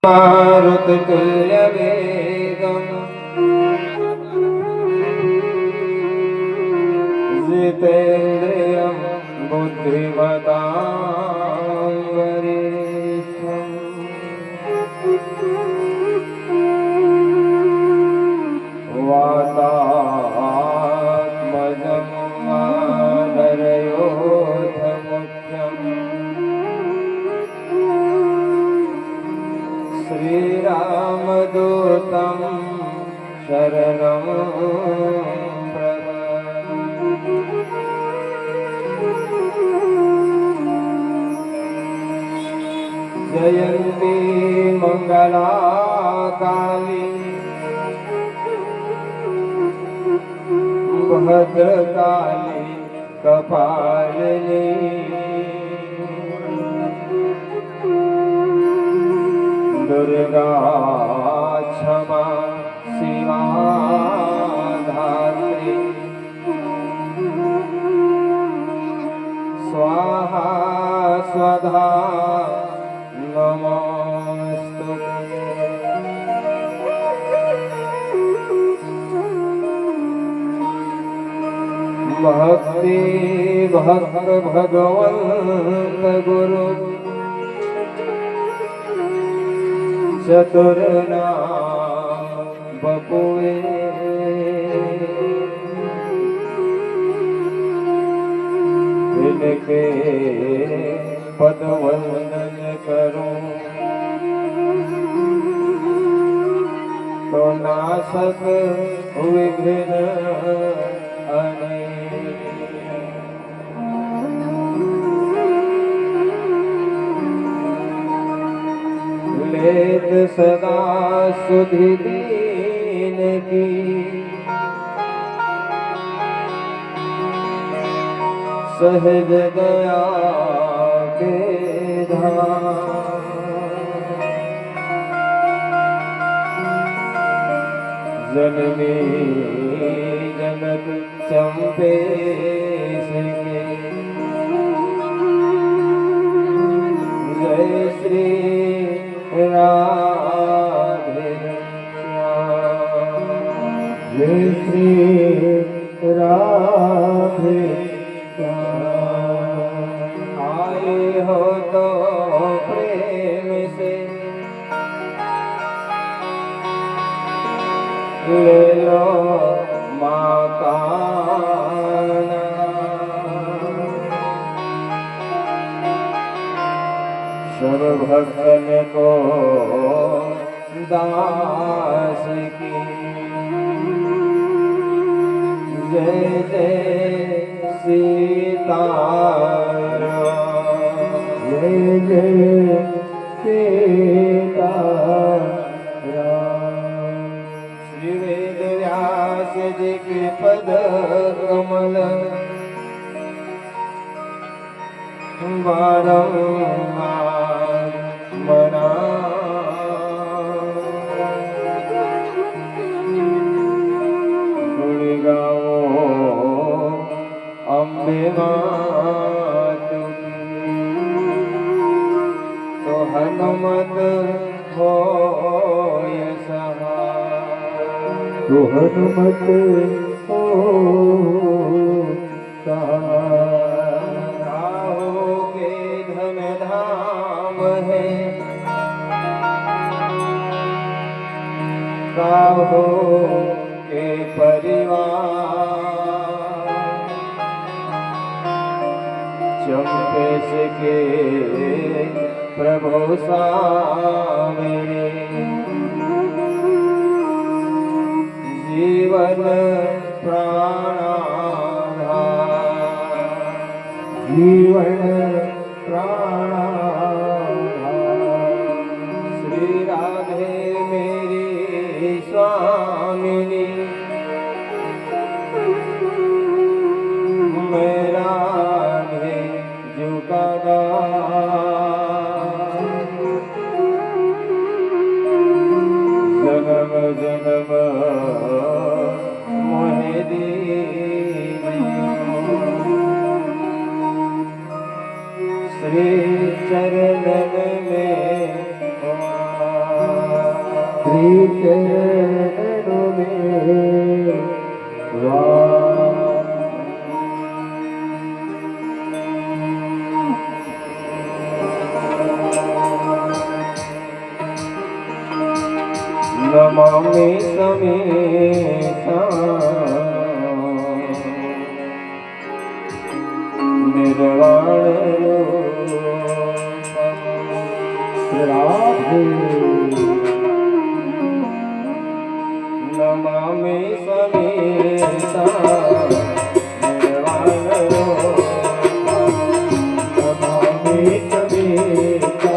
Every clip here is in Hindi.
मारुततुल्यवेगम् जितेन्द्रियं बुद्धिमतां वरिष्ठम् वातात्मजं वानरयोधमुख्यम् श्रीरामदूतं शरणं जयन्ती मंगलाकाली भद्रकाली कपालिनी दुर्गा क्षमा शिवा धात्री स्वाहा स्वधा नमोस्तुते। भक्ति भक्त भगवंत गुरु चतुरनाम बपुए इनके पद वंदन करूं तो नासक विघ्न अनेक। लेत सदा सुधि दीन की सहज दया के धाम। जननी जनक चंपेश के जय श्री राधे श्याम। जय श्री राधे श्याम। आए हो तो प्रेम से ले लो माँ का सब भक्तन को दास की जय जय सीताराम। जय जय सीताराम। श्री वेद व्यास जी के पद कमल बारंबार मना गुण गाओ अम्बे मातु की तो हनुमत होय सहाय। तो हनुमत हो सहाय। काहो के परिवार चंपेश के प्रभु सामे जीवन प्राणाधार। जीवन श्री राधे मेरी स्वामिनी मेरा राधे जुगादा जन्म जन्म मोहे दीजिए। श्री चरणन में श्री चरणों में नमामि समेता निर्वाण राधे नमामि समेता निर्वाण नमामि समेता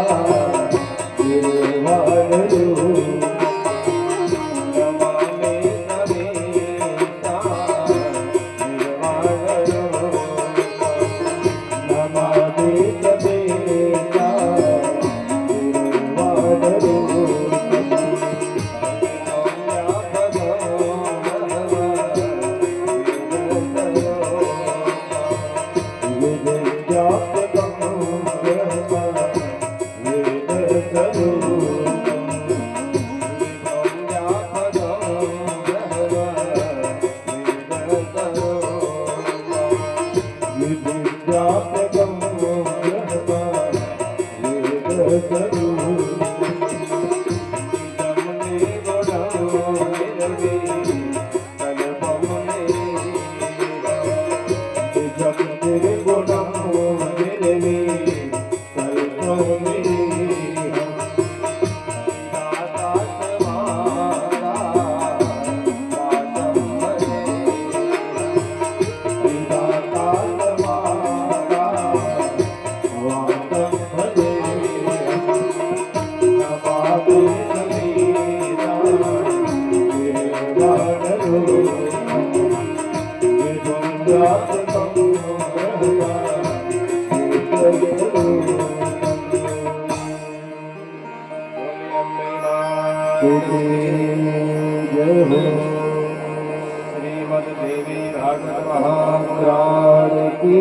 श्रीमद देवी भागवत महापुराण की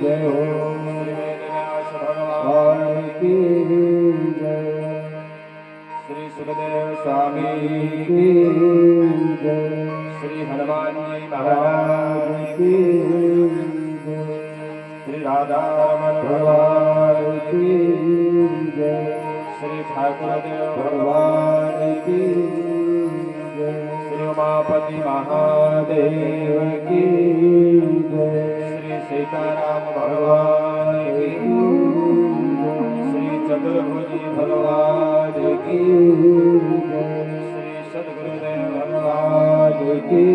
जय हो। भगवान की जय। श्री सुखदेव स्वामी की जय। श्री हनुमान जी महाराज की जय। श्री राधा रमण भगवान की जय। श्री ठाकुर देव भगवान की जय। श्री उमापति महादेव की जय। श्री सीताराम भगवान की जय। श्री चतुर्भुजी भगवान की जय। श्री सद्गुरुदेव भगवान की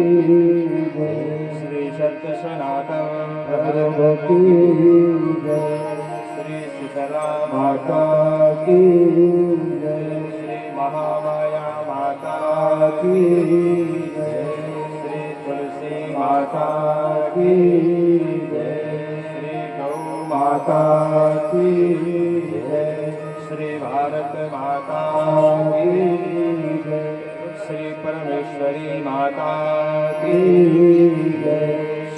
जय। श्री सत्य सनातन धर्म की जय। श्री शीतला माता की जय। श्री महामाया माता की जय। श्री तुलसी माता की जय। श्री गौ माता की जय। श्री भारत माता की जय। श्री परमेश्वरी माता की जय।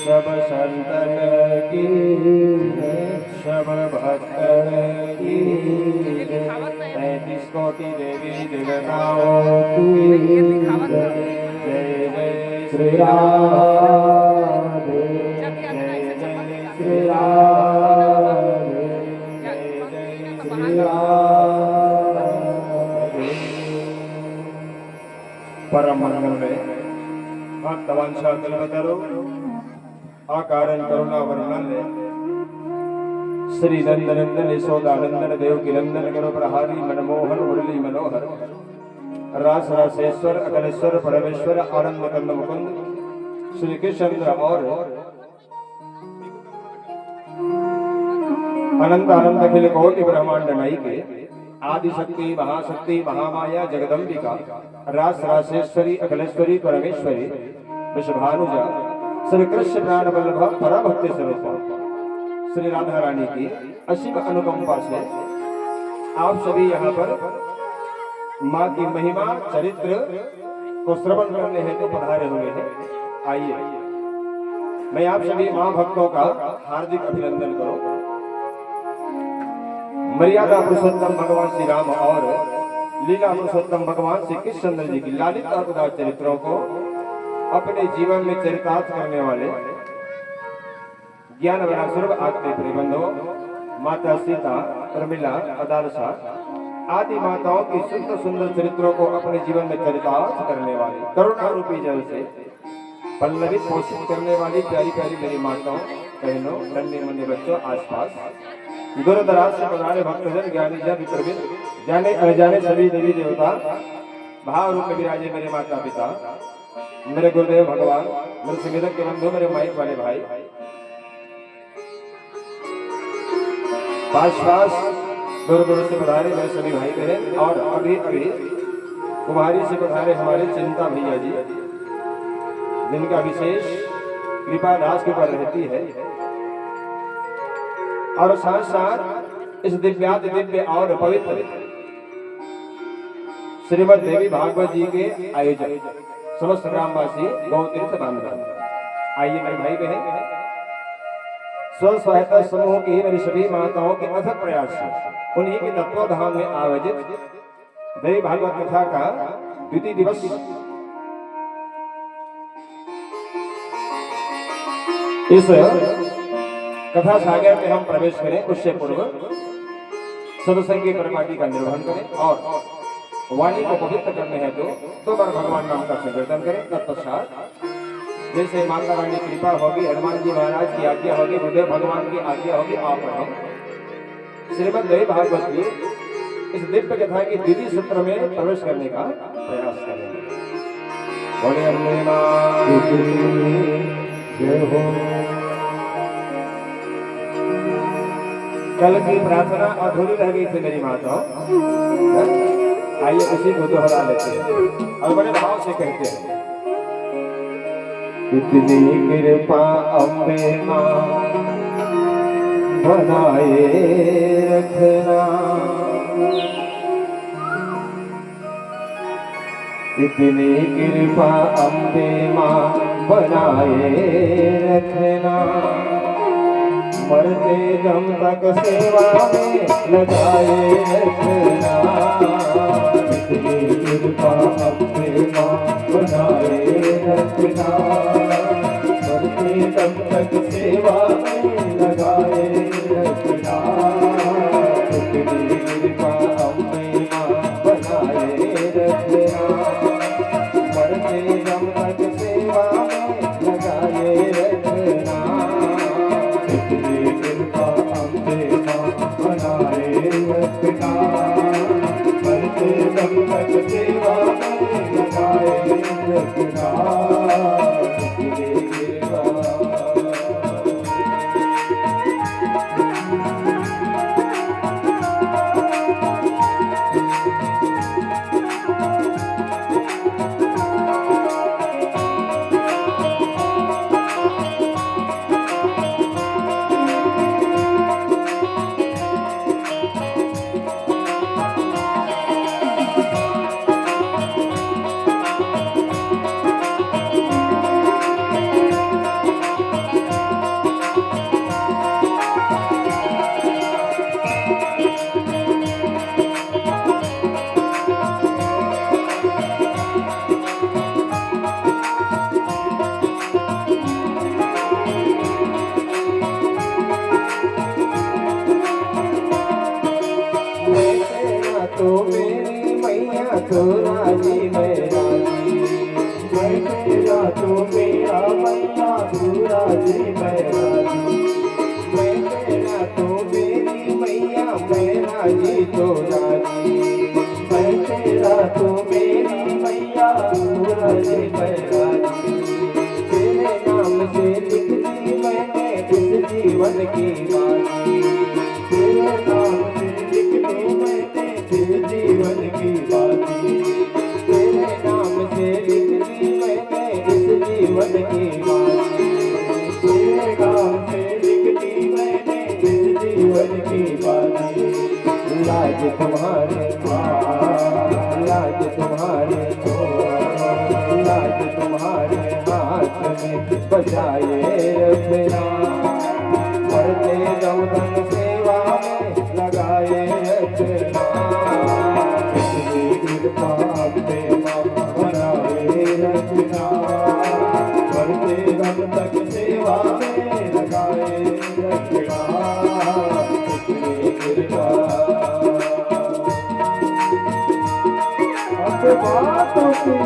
सब संतन की जय। सब भक्तन की जय। 33 कोटि देवी देवताओं की जय। जय जय श्री राधे। जय जय श्री राधे। जय जय श्री राधे। परम मंगल में भक्तवंशा कल्पतरु आकारण करुणा वर्णन श्री नंदनंदन यशोदानंदन देवकी नंदन करो प्रहारी मनमोहन मुरली मनोहर रास रासेश्वर अखिलेश्वर परमेश्वर आनंद कंद मुकुंद श्री कृष्ण और अनंत अनंत अखिल कोटि ब्रह्मांड नायिके आदि शक्ति महाशक्ति महामाया जगदम्बिका रास रासेश्वरी अखिलेश्वरी परमेश्वरी विश्वभानुजा श्री कृष्ण प्राण वल्लभ पराभक्ति स्वरूप श्री राधा रानी की असीम अनुकंपा से आप सभी यहाँ पर माँ की महिमा चरित्र को श्रवण करने हेतु पधारे हुए हैं। आइए मैं आप सभी माँ भक्तों का हार्दिक अभिनंदन करूं। मर्यादा पुरुषोत्तम भगवान श्री राम और लीला पुरुषोत्तम भगवान श्री कृष्णचंद्र जी की लालित और उदार चरित्रों को अपने जीवन में चरितार्थ करने वाले ज्ञान वरा सर्व आत्मे परिबंधो माता सीता प्रमिला अदालसा आदि माताओं की सुंदर सुंदर चरित्रों को अपने जीवन में चरितार्थ करने वाले करुणा रूपी जल से पल्लवित पोषित करने वाली प्यारी प्यारी मेरी माताओं बहनों नन्हे मुन्ने बच्चों आसपास दूर दराज से पधारे भक्तजन ज्ञानी जन मित्रविद जाने अनजाने सभी देवी देवता भाव रूप में विराजे मेरे माता पिता मेरे गुरुदेव भगवान मेरे संगीतक के बंधु मेरे माइक वाले भाई पास दूर दूर से पधारे मेरे सभी भाई बहन और अभी अभी कुमारी से पधारे हमारे चिंता भैया जी जिनका विशेष कृपा दास के ऊपर रहती है और साथ साथ इस दिव्याति दिव्य और पवित्र श्रीमद देवी भागवत जी के आयोजक समस्त ग्रामवासी गौतीर्थ बांधव आइए मेरे भाई बहन स्व सहायता समूह की मेरी सभी माताओं के अथक प्रयास से उन्हीं के तत्वधाम में आयोजित देवी भागवत कथा का द्वितीय दिवस इस कथा सागर में हम प्रवेश करें उससे पूर्व सत्संग की परिपाटी का निर्वहन करें और वाणी को पवित्र करने हैं तो बार भगवान नाम का संकीर्तन करें तत्पश्चात जैसे माता रानी की कृपा होगी हनुमान जी महाराज की आज्ञा होगी गुरुदेव भगवान की आज्ञा होगी आप हम श्रीमद देवी भागवत की इस दिव्य कथा की द्वितीय सत्र में प्रवेश करने का प्रयास करेंगे। बोले अम्बे मां जय हो। कल की प्रार्थना अधूरी रह गई थी मेरी माताओं, आइए उसी को दोहरा लेते हैं और बड़े भाव से कहते हैं। इतनी कृपा अम्बे मां बनाए रखना, इतनी कृपा अम्बे मां बनाए रखना, मरते दम तक सेवा में लगाए रखना, इतनी कृपा अम्बे मां बनाए रखना, मरते दम तक सेवा में लगाए रखना, इतनी कृपा अम्बे मां बनाए रखना, मरते दम तक सेवा में लगाए रखना, इतनी कृपा अम्बे मां बनाए रखना, मरते दम तक सेवा में लगाए रखना, इतनी कृपा। तो मेरी मैया तो राजी मैं राजी, मैं तेरा तो मेरा मैया तू राजी मैं राजी, मैं तेरा तो मेरी मैया मैं राजी तो राजी, मैं तेरा तो मेरी मैया तू राजी मैं राजी, तेरे नाम से लिख दी मैंने इस जीवन की बाजी, तेरे नाम से लिख दी मैंने जीवन की बाती, तेरे नाम से लिख दी मैंने इस जीवन की बाती, तेरे नाम से लिख दी मैंने इस जीवन की बाती, लाज तुम्हारे लाज तुम्हारे लाज तुम्हारे हाथ में बजाए रखना, मरते दम तक सेवा में लगाए रखना, बातों की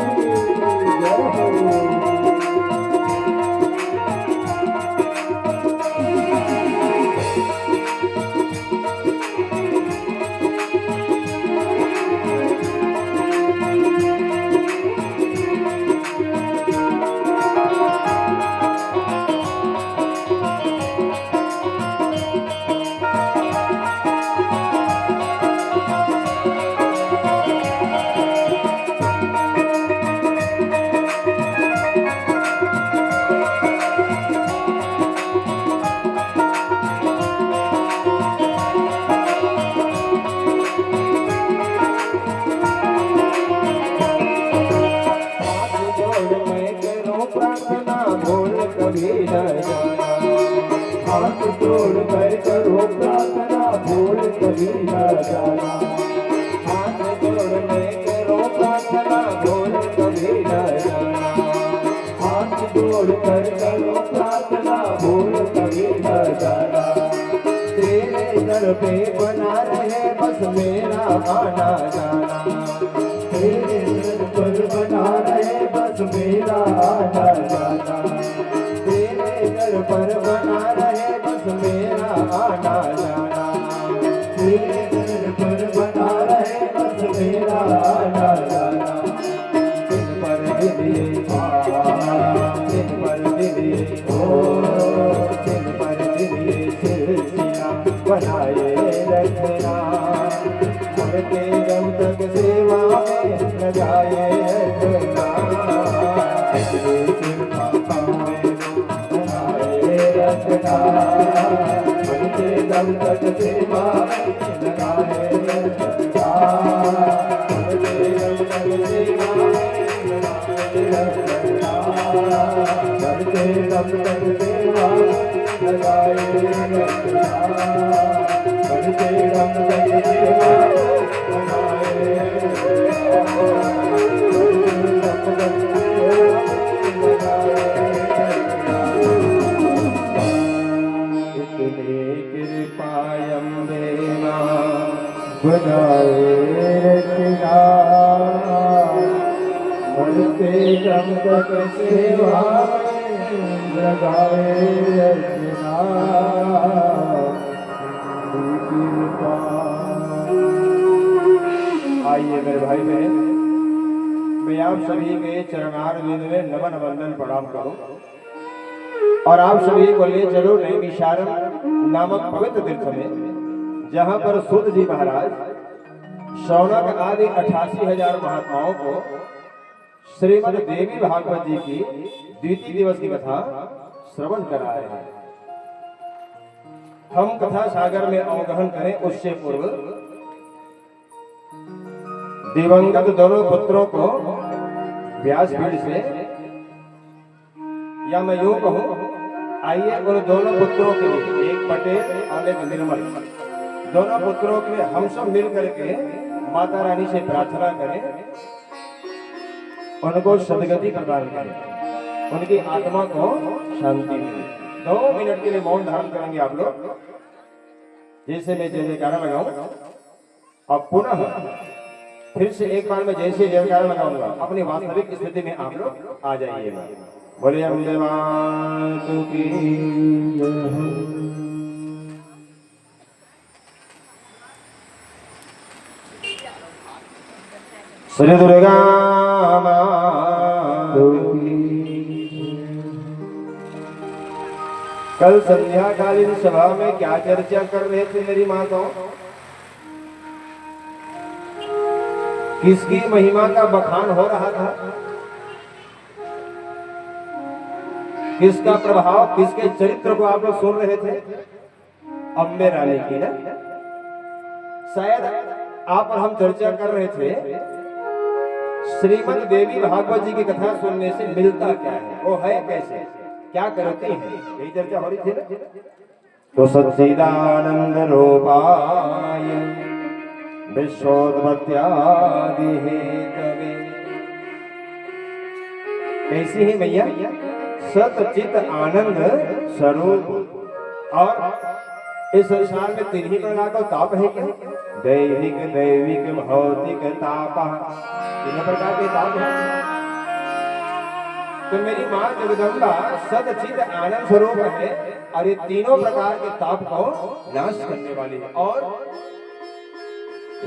जय हो। हाथ जोड़ कर करो प्रार्थना भूल कभी न जाना। हाथ जोड़ में करो प्रार्थना भूल कभी न जाना। हाथ जोड़ कर करो प्रार्थना भूल कभी न जाना। तेरे दर पे बना रहे बस मेरा आना जाना। तेरे दर पर बना रहे बस मेरा आना जाना। तेरे दर पर बना रहे बस मेरा आना जाना। तेरे दर पर बना रहे बस मेरा आना जाना। दिन पर दिलिए दिन पर दिलिए दिन पर दिलिए सिलसिला बनाए रखना। मरते दम तक सेवा में लगाए रखना। रखना मरते दम तक सेवा लगाए रखना। मरते दम तक सेवा रखना। मरते दम तक सेवा लगाए रखना। मरते दम तक सेवा लगाए रखना। बनाए रखना। मरते दम तक सेवा लगाए रखना। कृपा। आइए मेरे भाई बहन, मैं आप सभी के चरणार बिंद में नमन वंदन प्रणाम करूं और आप सभी को ले चलो नैमिषारण्य नामक पवित्र तीर्थ में, जहां पर सूत जी महाराज शौनक आदि 88,000 महात्माओं को श्रीमद देवी भागवत जी की द्वितीय दिवस की कथा श्रवण कराए हैं। हम कथा सागर में अवगहन करें उससे पूर्व दिवंगत दोनों पुत्रों को व्यासपीठ से, या मैं यूं कहूं, आइए उन दोनों पुत्रों के लिए, एक पटेल और एक निर्मल, दोनों पुत्रों के लिए हम सब मिल करके माता रानी से प्रार्थना करें, उनको सदगति प्रदान करें, उनकी आत्मा को शांति मिले। 2 मिनट के लिए मौन धारण करेंगे आप लोग, जैसे मैं जय जयकारा लगाऊं और पुनः फिर से एक बार मैं जैसे जयकारा लगाऊंगा अपनी वास्तविक स्थिति में आप लोग आ जाइएगा। बोले अम्बे मातु की श्री दुर्गा मातु की। कल संध्याकालीन सभा में क्या चर्चा कर रहे थे मेरी माताओं? किसकी महिमा का बखान हो रहा था? किसका प्रभाव, किसके चरित्र को आप लोग सुन रहे थे? अम्बे रानी की ना? शायद आप और हम चर्चा कर रहे थे श्रीमद देवी भागवत जी की कथा सुनने से मिलता क्या है, वो है कैसे, क्या करती है, यही चर्चा हो रही थी ना? तो सच्चिदानंद रूपाय विश्वोत्पत्त्यादि हेतवे, कैसी है मैया? सतचित आनंद स्वरूप। और इस संसार में 3 ही प्रकार का ताप है क्या? दैहिक दैविक भौतिक ताप, तीनों प्रकार के ताप हैं। तो मेरी माँ जगदम्बा सदचित आनंद स्वरूप है और ये तीनों प्रकार के ताप को नाश करने वाली है और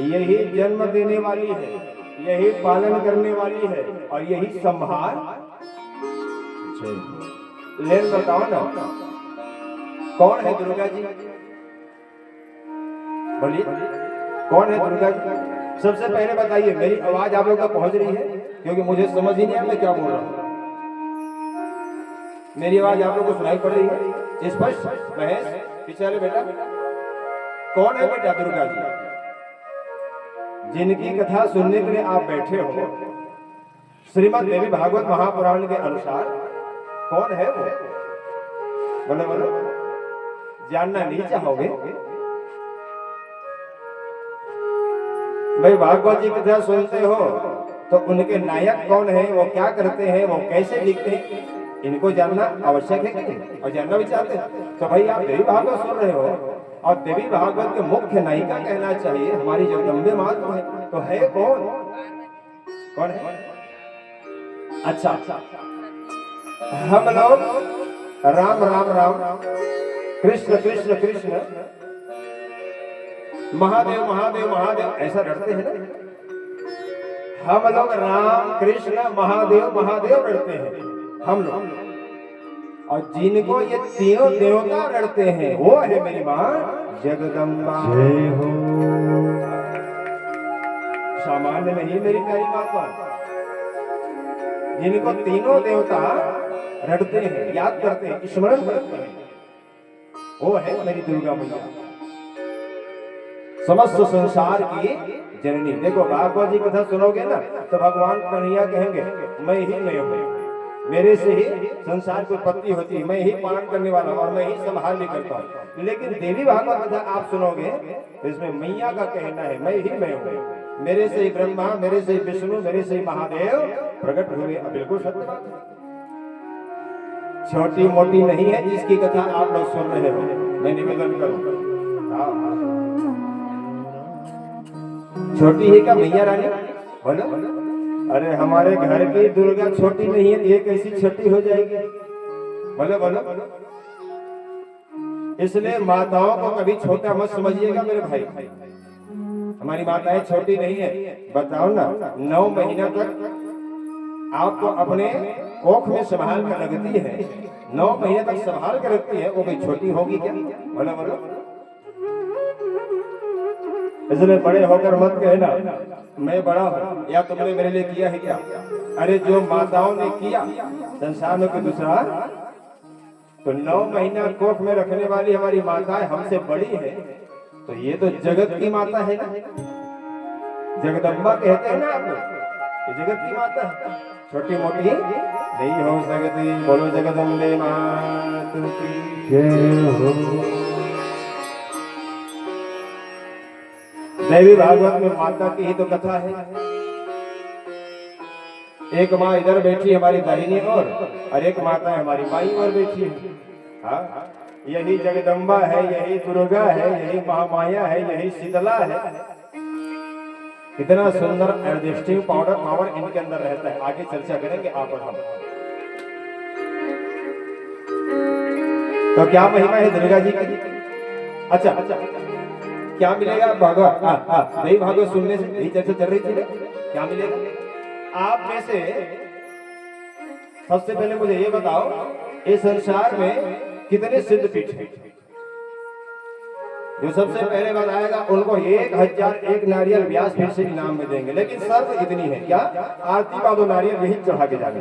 यही जन्म देने वाली है, यही पालन करने वाली है और यही संहार। लेन बताओ ना, कौन है दुर्गा जी? बोलिए कौन है दुर्गा जी? सबसे पहले बताइए, मेरी आवाज आप लोग तक पहुंच रही है? क्योंकि मुझे समझ ही नहीं है मैं क्या बोल रहा हूँ। मेरी आवाज आप लोग को सुनाई पड़ रही है स्पष्ट? महेश पीछे वाले बेटा, कौन है बेटा दुर्गा जी जिनकी कथा सुनने के लिए आप बैठे हो? श्रीमद् देवी भागवत महापुराण के अनुसार कौन है वो? बोलो बोलो, जानना नहीं चाहोगे? भाई भागवत जी की कथा सुनते हो तो उनके नायक कौन है, वो क्या करते हैं, वो कैसे लिखते हैं, इनको जानना आवश्यक है कि नहीं? और जानना भी चाहते हैं तो भाई आप देवी भागवत सुन रहे हो और देवी भागवत के मुख्य नायिका कहना चाहिए हमारी जगदम्बे माँ है। तो है कौन? कौन है? अच्छा, हम लोग राम राम राम, कृष्ण कृष्ण कृष्ण, महादेव महादेव महादेव ऐसा डरते हैं ना? हम लोग राम कृष्ण महादेव महादेव डरते हैं हम लोग, और जिनको ये तीनों देवता डरते हैं वो है मेरी माँ जगदम्बा। जय हो। सामान्य नहीं मेरी प्यारी माता, जिनको तीनों देवता रटते हैं, याद करते हैं, स्मरण करते हैं, वो है मेरी दुर्गा मैया, समस्त संसार की जननी। देखो भागवत जी कथा सुनोगे ना तो भगवान कन्हैया कहेंगे मैं ही मैं हूँ, मेरे से ही संसार की उत्पत्ति होती है, मैं ही पालन करने वाला हूँ और मैं ही संभाल भी करता हूँ। लेकिन देवी भागवत कथा आप सुनोगे तो इसमें मैया का कहना है मैं ही मैं हूँ, मेरे से ही ब्रह्मा, मेरे से ही विष्णु, मेरे से ही महादेव प्रकट हुए। बिल्कुल सत्य बात है, छोटी मोटी नहीं है जिसकी कथा आप लोग सुन रहे हो। मैं निवेदन करूँ, छोटी है क्या मैया रानी? बोलो, अरे हमारे घर की दुर्गा छोटी नहीं है, ये कैसी छोटी हो जाएगी? बोलो बोलो। इसलिए माताओं को कभी छोटा मत समझिएगा मेरे भाई, हमारी माताएं छोटी नहीं है। बताओ ना, 9 महीना तक आपको अपने कोख में संभाल कर रखती है, 9 महीने तक संभाल कर रखती है, वो कोई छोटी होगी क्या? बोलो बोलो। इसलिए बड़े होकर मत कहना मैं बड़ा हूँ या तुमने मेरे लिए किया है क्या? अरे जो माताओं ने किया संसार में कोई दूसरा, तो 9 महीना कोख में रखने वाली हमारी माताएं हमसे बड़ी है, तो ये तो जगत की माता है ना, जगदम्बा कहते हैं ना आप लोग, ये जगत की माता है, छोटी मोटी नहीं हो सकती। बोलो जगदम्बे मात की जय हो। देवी भागवत में माता की ही तो कथा है। एक माँ इधर बैठी हमारी दाहिनी ओर और एक माता हमारी बाईं ओर बैठी है। हाँ, यही जगदम्बा है, यही दुर्गा है, यही महामाया है, यही शीतला है। कितना सुंदर एडजस्टिंग पावर इनके अंदर रहता है। आगे चर्चा करेंगे आप और हम। तो क्या महिमा है दुर्गा जी की? अच्छा, क्या मिलेगा भागवत? देवी भागवत सुनने से यही चर्चा चल रही थी, क्या मिलेगा? आप में से सबसे पहले मुझे ये बताओ, इस संसार में कितने सिद्ध पीठ हैं? जो सबसे पहले बताएगा उनको 1001 नारियल व्यास पीठ से इनाम में देंगे। लेकिन शर्त इतनी है, क्या? आरती का 2 नारियल यही चढ़ा के जाने।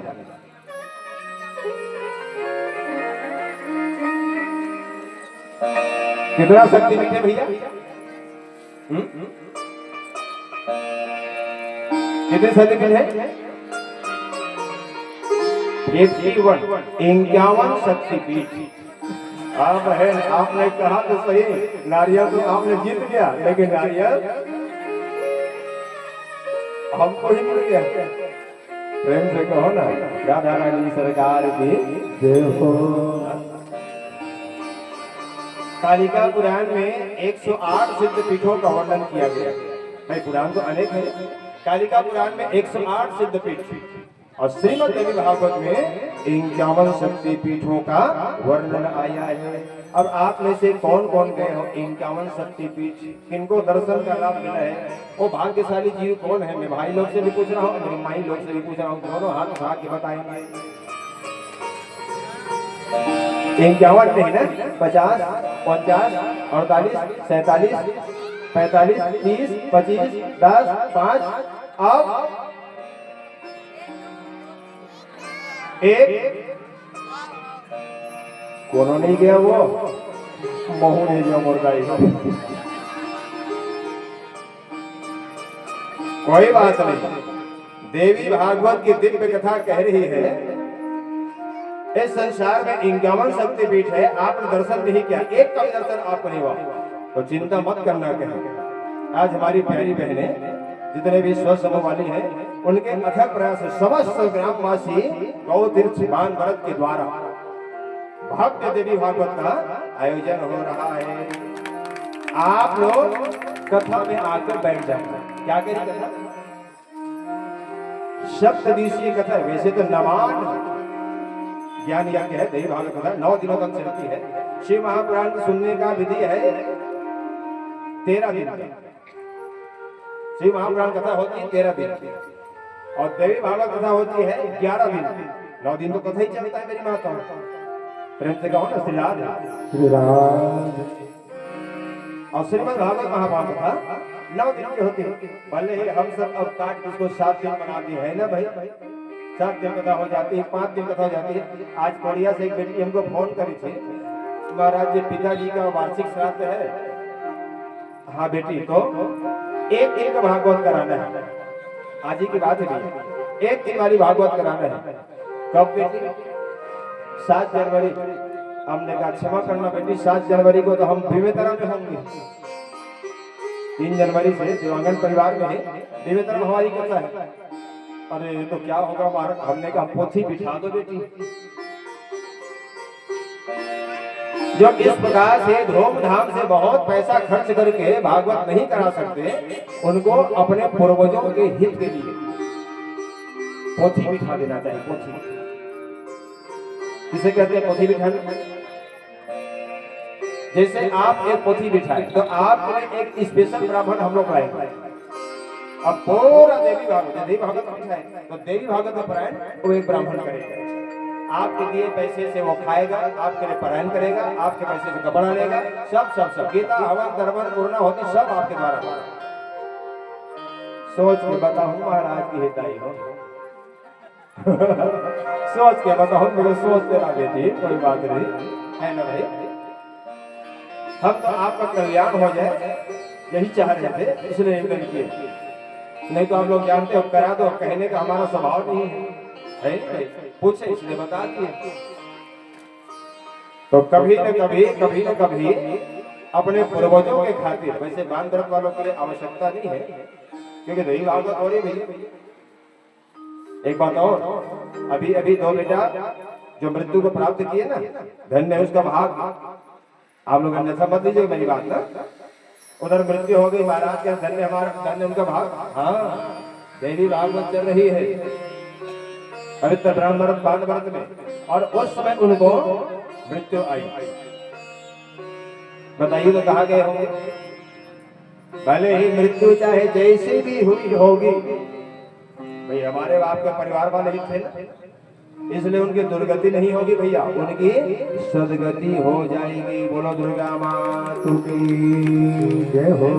कितना शक्तिपीठ है भैया? कितने शक्तिपीठ है? 51 शक्तिपीठ। आप है, आपने कहा तो सही, नारियल तो आपने जीत गया, लेकिन नारियल हमको ही मिल गया। प्रेम से कहो ना, राधा रानी सरकार की जय हो। कालिका पुराण में 108 सिद्ध पीठों का वर्णन किया गया है। भाई पुराण तो अनेक है, कालिका पुराण में 108 सिद्ध पीठ और श्रीमद् देवी भागवत में 51 शक्ति पीठों का वर्णन आया है। अब आप में से कौन कौन गए हो 51 शक्ति पीठ, किनको दर्शन का लाभ मिला है? वो भाग्यशाली जीव कौन है? मैं भाई लोग से भी पूछ रहा हूँ, मैं माई लोग से भी पूछ रहा हूँ, दोनों हाथ उठा के बताएंगे। 51 नहीं ना, 50, 49, 48, 47, 45, 30, 25, 10, 5, अब एक कोनो नहीं गया, वो महू नहीं गया मुर्गाई। कोई बात नहीं, देवी भागवत की दिव्य कथा कह रही है इस संसार में 51 शक्तिपीठ है, आपने दर्शन नहीं किया, एक का भी दर्शन आपको नहीं हुआ तो चिंता मत करना। कहें आज हमारी प्यारी बहनें जितने भी स्वस्थ समूह वाली हैं, उनके अथक प्रयास से समस्त ग्रामवासी गौ तीर्थ बान व्रत के द्वारा भव्य देवी भागवत का आयोजन हो रहा है। आप लोग कथा में आकर बैठ जाए। क्या करें कथा? सप्तदिवसीय कथा, वैसे तो नवान ज्ञान यज्ञ है देवी भागवत कथा, 9 दिनों तक चलती है। शिव महापुराण को सुनने का विधि है 13 दिन। शिव महापुराण कथा होती है 13 दिन और देवी भागवत कथा होती है 11 दिन। 9 दिन तो कथा ही चलता है मेरी माता। प्रेम से कहो ना श्री राम। और श्रीमद् भागवत महाभारत कथा 9 दिन की होती है। भले ही हम सब अब काट उसको 7 दिन बना दिए है ना भाई, 7 दिन कथा हो जाती है, 5 दिन कथा हो जाती है। आज कोरिया से एक बेटी हमको फोन करी थी, महाराज जी पिताजी का वार्षिक श्राद्ध है। हाँ बेटी, तो एक भागवत कराना है, आज ही की बात है, एक दिन वाली भागवत कराना है। कब बेटी? 7 जनवरी। हमने कहा क्षमा करना बेटी, 7 जनवरी को तो हम बेमेतरा में होंगे। 3 जनवरी से दिवांगन परिवार में बेमेतरा में हमारी कथा है। अरे तो क्या होगा महाराज? हमने कहा पोथी बिठा दो बेटी। जो इस प्रकार से धूमधाम से बहुत पैसा खर्च करके भागवत नहीं करा सकते, उनको अपने पूर्वजों के हित के लिए पोथी बिठा देना चाहिए। पोथी किसे कहते हैं? पोथी बिठाना। जैसे आप एक पोथी बिठाए तो आपके एक स्पेशल ब्राह्मण हम लोग लाएंगे। अब पूरा देवी भागवत बिठाए तो देवी भागवत में पारायण वो एक ब्राह्मण करेगा। आपके दिए पैसे से वो खाएगा, आपके लिए पारायण करेगा, आपके पैसे से कपड़ा लेगा, सब गीता हवन दरबार पूर्ण होती सब आपके द्वारा होगा। सोच के बताऊं महाराज की हिताई हो। सोच के बताऊं, मुझे सोच देना बेटी, कोई बात नहीं है ना भाई। हम तो आपका कल्याण हो जाए यही चाह रहे थे, इसलिए करिए। नहीं तो आप लोग जानते हो करा दो, कहने का हमारा स्वभाव नहीं है पूछे इसलिए बता दिए। तो कभी न कभी अपने पूर्वजों के खातिर, वैसे बान व्रत वालों के लिए आवश्यकता नहीं है क्योंकि देवी भागवत हो रही भैया। एक बात और, अभी 2 बेटा जो मृत्यु को प्राप्त किए ना, धन्य है उसका भाग। आप लोग अन्यथा मत लीजिए मेरी बात ना। उधर मृत्यु हो गई महाराज का, धन्य हमारा, धन्य उनका भाग। हाँ देवी भागवत चल रही है पवित्र ब्राह्मण बान व्रत में, और उस समय उनको मृत्यु आई। बताइए तो कहाँ गए होंगे? भले ही मृत्यु चाहे जैसी भी हुई होगी, भाई हमारे आपके परिवार वाले ही थे ना, इसलिए उनकी दुर्गति नहीं होगी भैया, उनकी सदगति हो जाएगी। बोलो दुर्गा माता की जय हो।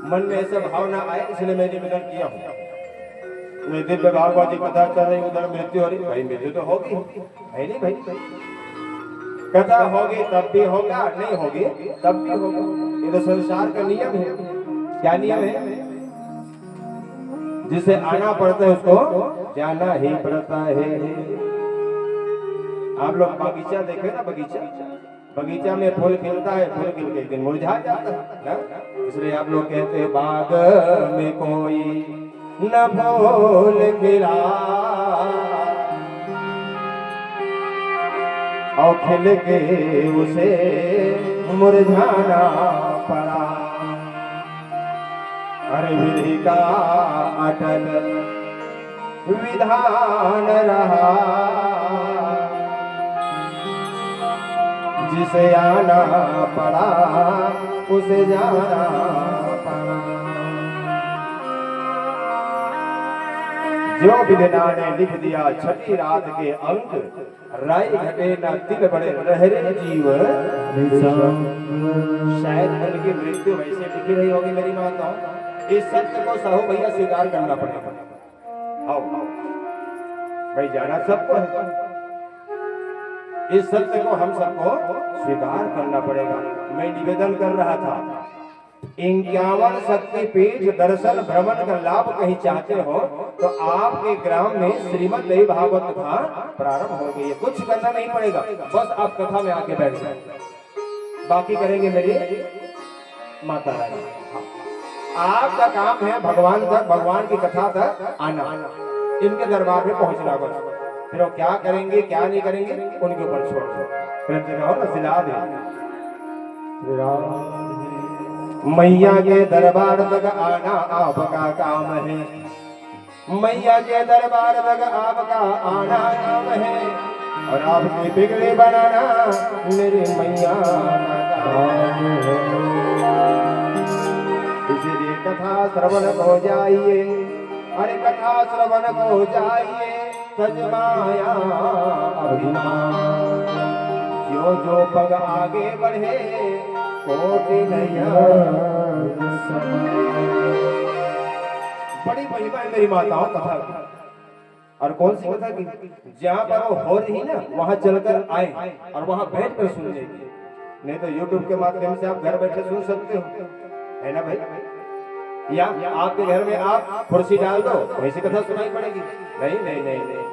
मन में ऐसा भावना आए इसलिए मैं निवेदन किया हूँ। दिव्य भागवत की कथा चल रही, उधर मृत्यु हो रही, भाई मृत्यु तो होगी है नहीं भाई। कथा होगी तब भी होगा, नहीं होगी तब भी होगा। ये तो संसार का नियम है। क्या नियम है? जिसे आना पड़ता है उसको जाना ही पड़ता है। आप लोग बगीचा देखे ना, बगीचा में फूल खिलता है, फूल खिल के एक दिन मुरझा जाता है। इसलिए आप लोग कहते हैं बाग में कोई न फूल खिला, और खिल के उसे मुरझाना पड़ा। अरे विधि का अटल विधान रहा, जिसे आना पड़ा उसे जाना पड़ा। जो विधना ने लिख दिया छठी रात के अंक, राय घटे न तिल बड़े रहरे जीव। शायद उनकी मृत्यु वैसे लिखी रही होगी मेरी माताओं। इस सत्य को सहो भैया स्वीकार करना पड़ेगा। आओ भाई, जाना सबको है, इस सत्य को हम सबको स्वीकार करना पड़ेगा। मैं निवेदन कर रहा था, 51 शक्तिपीठ दर्शन भ्रमण का लाभ कहीं चाहते हो तो आपके ग्राम में श्रीमद् देवी भागवत कथा प्रारंभ हो गई है। कुछ करना नहीं पड़ेगा, बस आप कथा में आके बैठ जाए, बाकी करेंगे मेरी माता रानी। आपका काम है भगवान तक, भगवान की कथा तक आना, इनके दरबार में पहुंचना बस। फिर वो क्या करेंगे क्या नहीं करेंगे उनके ऊपर छोड़ दो। मैया के दरबार तक आना आपका काम है, मैया के दरबार तक आपका आना काम है, और आपकी बिगड़ी बनाना मेरी मैया का काम है। इसीलिए कथा श्रवण हो जाइए, अरे कथा श्रवण हो जाइए, सज माया अभिमान। जो जो पग आगे बढ़े कोटि बड़ी महिमा है मेरी माताओं कथा की। और कौन सी कथा की? जहाँ पर वो हो रही ना वहां चलकर आए और वहां बैठ कर सुन लेंगे। नहीं तो YouTube के माध्यम से आप घर बैठे सुन सकते हो, है ना भाई? या आपके घर में आप कुर्सी डाल दो वैसी कथा सुनाई पड़ेगी? नहीं नहीं नहीं नहीं,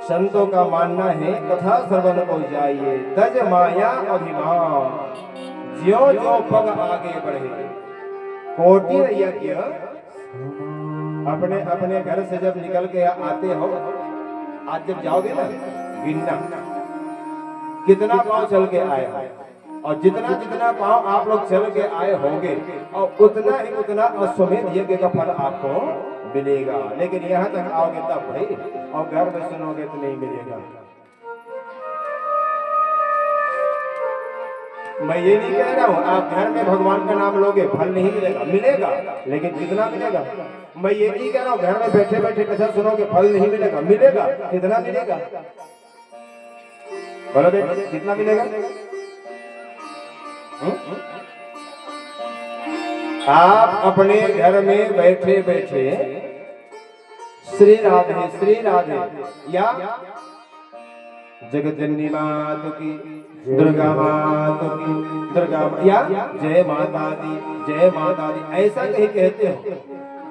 संतों का मानना है कथा श्रवण को जाइए, तज माया अभिमान। ज्यो जो पग आगे बढ़े कोटि यज्ञ। अपने अपने घर से जब निकल के आते हो, आज जब जाओगे ना गिनना कितना पांव चल के आए हो, और जितना जितना पांव आप लोग चल के आए होंगे और उतना ही उतना अश्वमेध यज्ञ का फल आपको मिलेगा। लेकिन यहाँ तक आओगे तब भाई, और घर में सुनोगे तो नहीं मिलेगा। मैं ये नहीं कह रहा हूँ आप घर में भगवान का नाम लोगे फल नहीं मिलेगा, मिलेगा लेकिन कितना मिलेगा। मैं ये नहीं कह रहा हूँ घर में बैठे बैठे कथा सुनोगे फल नहीं मिलेगा, मिलेगा कितना मिलेगा बोलो बेटा, कितना मिलेगा? आप अपने घर में बैठे बैठे श्री राधे या जगत जननी मात की, दुर्गा मात की, दुर्गा या जय माता दी ऐसा कहीं कहते हो।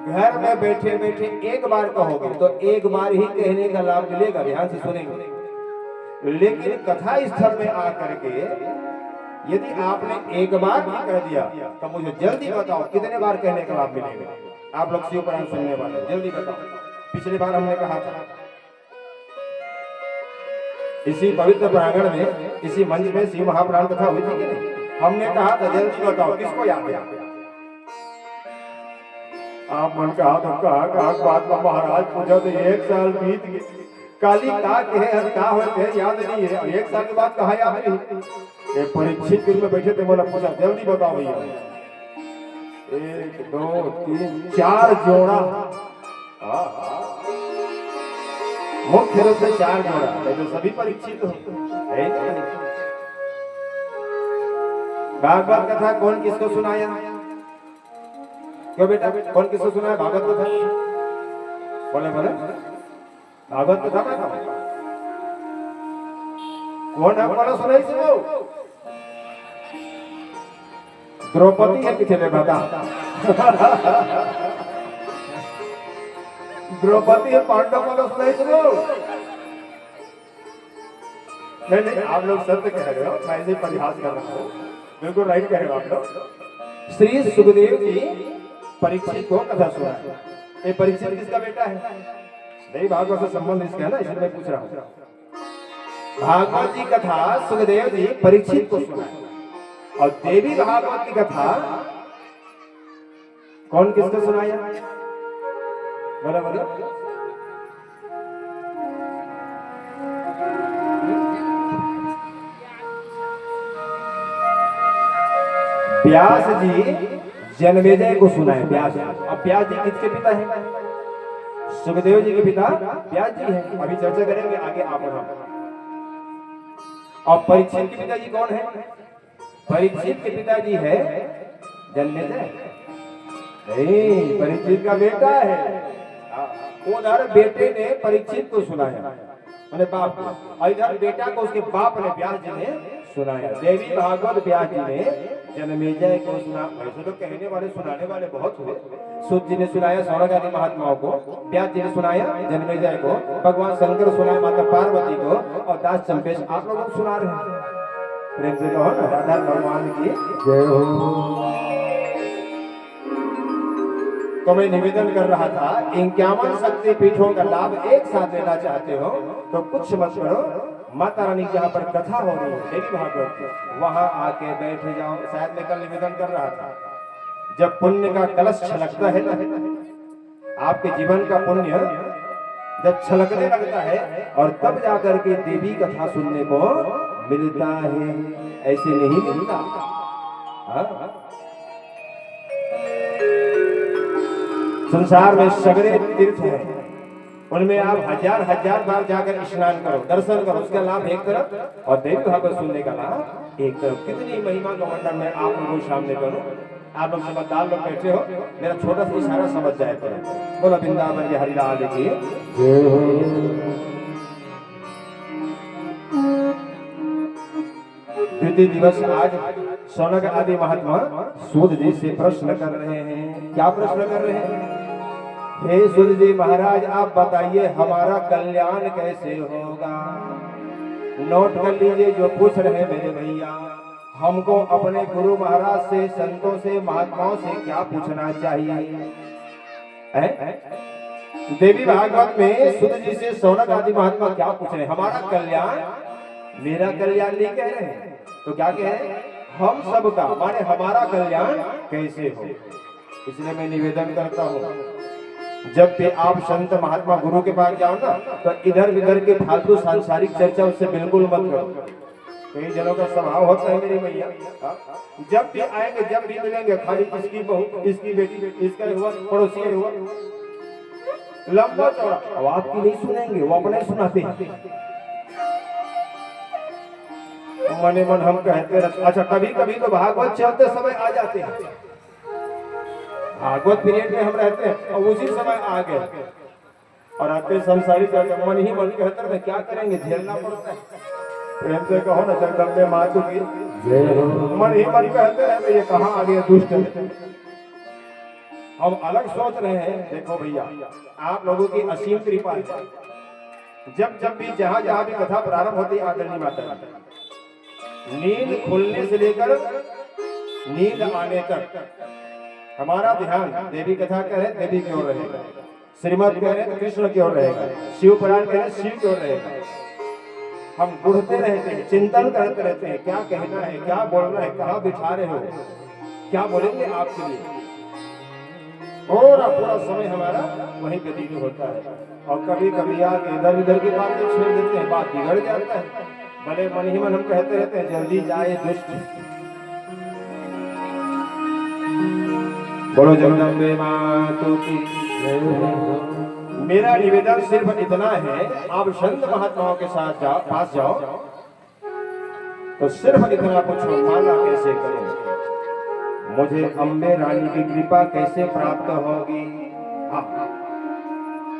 घर में बैठे बैठे एक बार कहोगे तो एक बार ही कहने का लाभ मिलेगा, ध्यान से सुनेंगे। लेकिन कथा स्थल में आकर के यदि आपने एक बार भी कह दिया तो मुझे जल्दी बताओ कितने बार कहने का लाभ मिलेगा। आप लोग शिव पुराण सुनने वाले जल्दी बताओ। पिछली बार हमने कहा था इसी पवित्र प्रांगण में, इसी मंच में शिव महापुराण कथा हुई थी कि नहीं? हमने कहा था जल्दी बताओ किसको याद है? आप मन कहा तो कहा बात में महाराज पूछा तो 1 साल बीत गए, काली का कहे का होते याद नहीं है, 1 साल के बाद कहा याद नहीं। ये परीक्षित में बैठे थे, बोला पूछा जल्दी बताओ भैया। 1 2 3 4 जोड़ा, मुख्य रूप से 4 जोड़ा, तो सभी परीक्षित हो। भागवत कथा कौन किसको सुनाया? क्यों बेटा कौन किसको सुनाया भागवत कथा? बोले बोले भागवत कथा कौन आपको सुनाई से? वो द्रौपदी है किसी ने बता? द्रौपदी है पांडव को सुनाई सुनो? नहीं आप लोग सत्य कह रहे हो, मैं इसे परिहास कर रहा हूँ, बिल्कुल राइट कह रहे हो आप लोग। श्री सुखदेव जी परीक्षित को कथा सुना। ये परीक्षित किसका बेटा है? नहीं भागवत से संबंध इसका है ना, इसलिए मैं पूछ रहा हूँ। भागवत जी कथा सुखदेव जी परीक्षित को सुनाए, और देवी भागवत की कथा कौन किसको सुनाया? बोलो बोलो। व्यास जी जन्मेजय को सुनाए। व्यास जी, अब व्यास जी किसके पिता हैं? सुखदेव जी के पिता व्यास जी हैं। अभी चर्चा करेंगे आगे आप और हम। और परीक्षित के पिताजी कौन है? परीक्षित के पिताजी है जन्मेजय। नहीं, परीक्षित का बेटा है। उधर बेटे ने परीक्षित को सुनाया, मैंने बाप को, और इधर बेटा को उसके बाप ने व्यास जी ने सुनाया। देवी भागवत व्यास जी ने जन्मेजय को सुना। वैसे तो कहने वाले सुनाने वाले बहुत हुए। सूत जी ने सुनाया सौनक आदि महात्माओं को, व्यास जी ने सुनाया जन्मेजय को, भगवान शंकर सुनाया माता पार्वती को, और दास चंपेश आप लोगों को सुना रहे हैं। प्रेम से कहो ना, राधा भगवान की जय हो। तो मैं निवेदन कर रहा था, 51 शक्ति पीठों का लाभ एक साथ लेना चाहते हो तो कुछ मत करो, माता रानी जहाँ पर कथा हो रही है देवी भागवत की, वहां आके बैठ जाओ। शायद मैं कल निवेदन कर रहा था, जब पुण्य का कलश छलकता है ना, आपके जीवन का पुण्य जब छलकने लगता है, और तब जाकर के देवी कथा सुनने को मिलता है, ऐसे नहीं मिलता। संसार में सगरे तीर्थ हैं, उनमें आप हजार हजार बार जाकर स्नान करो, दर्शन करो, उसका लाभ एक तरफ, और देवी भागवत सुनने का लाभ एक तरफ। कितनी महिमा का वर्णन मैं आप लोगों के सामने करूं। आप लोग समझदार लोग बैठे हो, मेरा छोटा सा इशारा समझ जाए करो। बोला वृंदावन के हरिलाल की द्वितीय दिवस आज सौनक आदि महात्मा सूत जी से प्रश्न कर रहे हैं। क्या प्रश्न कर रहे हैं? हे सूत जी महाराज, आप बताइए हमारा कल्याण कैसे होगा? नोट कर लीजिए जो पूछ रहे हैं मेरे भैया। हमको अपने गुरु महाराज से, संतों से, महात्माओं से क्या पूछना चाहिए? देवी भागवत में सूत जी से सौनक आदि महात्मा क्या पूछ रहे हैं? हमारा कल्याण, मेरा कल्याण नहीं कह रहे हैं, तो क्या कह रहे हैं? हम सबका, माने हमारा कल्याण कैसे हो। इसलिए मैं निवेदन करता हूँ, जब भी आप संत महात्मा गुरु के पास जाओ ना, तो इधर उधर के फालतू सांसारिक चर्चा उससे बिल्कुल मत करो। कई जनों का स्वभाव होता है मेरी भैया, जब भी आएंगे, जब भी मिलेंगे, खाली इसकी बहू, इसकी बेटी, इसका हुआ, पड़ोसी का हुआ, लंबा चौड़ा। अब आपकी नहीं सुनेंगे, वो अपने सुनाते हैं। मने मन हम कहते रहते। अच्छा, कभी कभी तो भागवत चलते समय आ जाते हैं, भागवत पीरियड में हम रहते हैं, और उसी समय आ गए, और आते संसारी मन ही मन कहते रहते, क्या करेंगे, झेलना पड़ता है। प्रेम से कहो ना, जगदम्बे मातु की मन ही मन कहते रहते, ये कहाँ आ गए दुष्ट। हम अलग सोच रहे हैं। देखो भैया, आप लोगों की असीम कृपा है। जब जब भी जहाँ जहाँ भी कथा प्रारंभ होती है, आदरणीय माता, नींद खुलने से लेकर नींद आने तक हमारा ध्यान देवी कथा कह रहे देवी की ओर रहेगा, श्रीमद कह रहे कृष्ण की ओर रहेगा, शिव पुराण कह रहे शिव की ओर रहेगा। हम बुढ़ते रहते हैं, चिंतन करते रहते हैं, क्या कहना है, क्या बोलना है, कहाँ बिठा रहे हो, क्या बोलेंगे आपके लिए। पूरा पूरा समय हमारा वहीं व्यतीत होता है, और कभी कभी आके इधर उधर की बातें छेड़ देते हैं, बात बिगड़ जाता है। भले मन ही मन हम कहते रहते हैं, जल्दी जाए दुष्ट। बोलो जगदम्बे मातु की। मेरा निवेदन सिर्फ इतना है, आप संत महात्माओं के साथ पास जाओ तो सिर्फ इतना पूछो, माला कैसे करें, मुझे अम्बे रानी की कृपा कैसे प्राप्त होगी,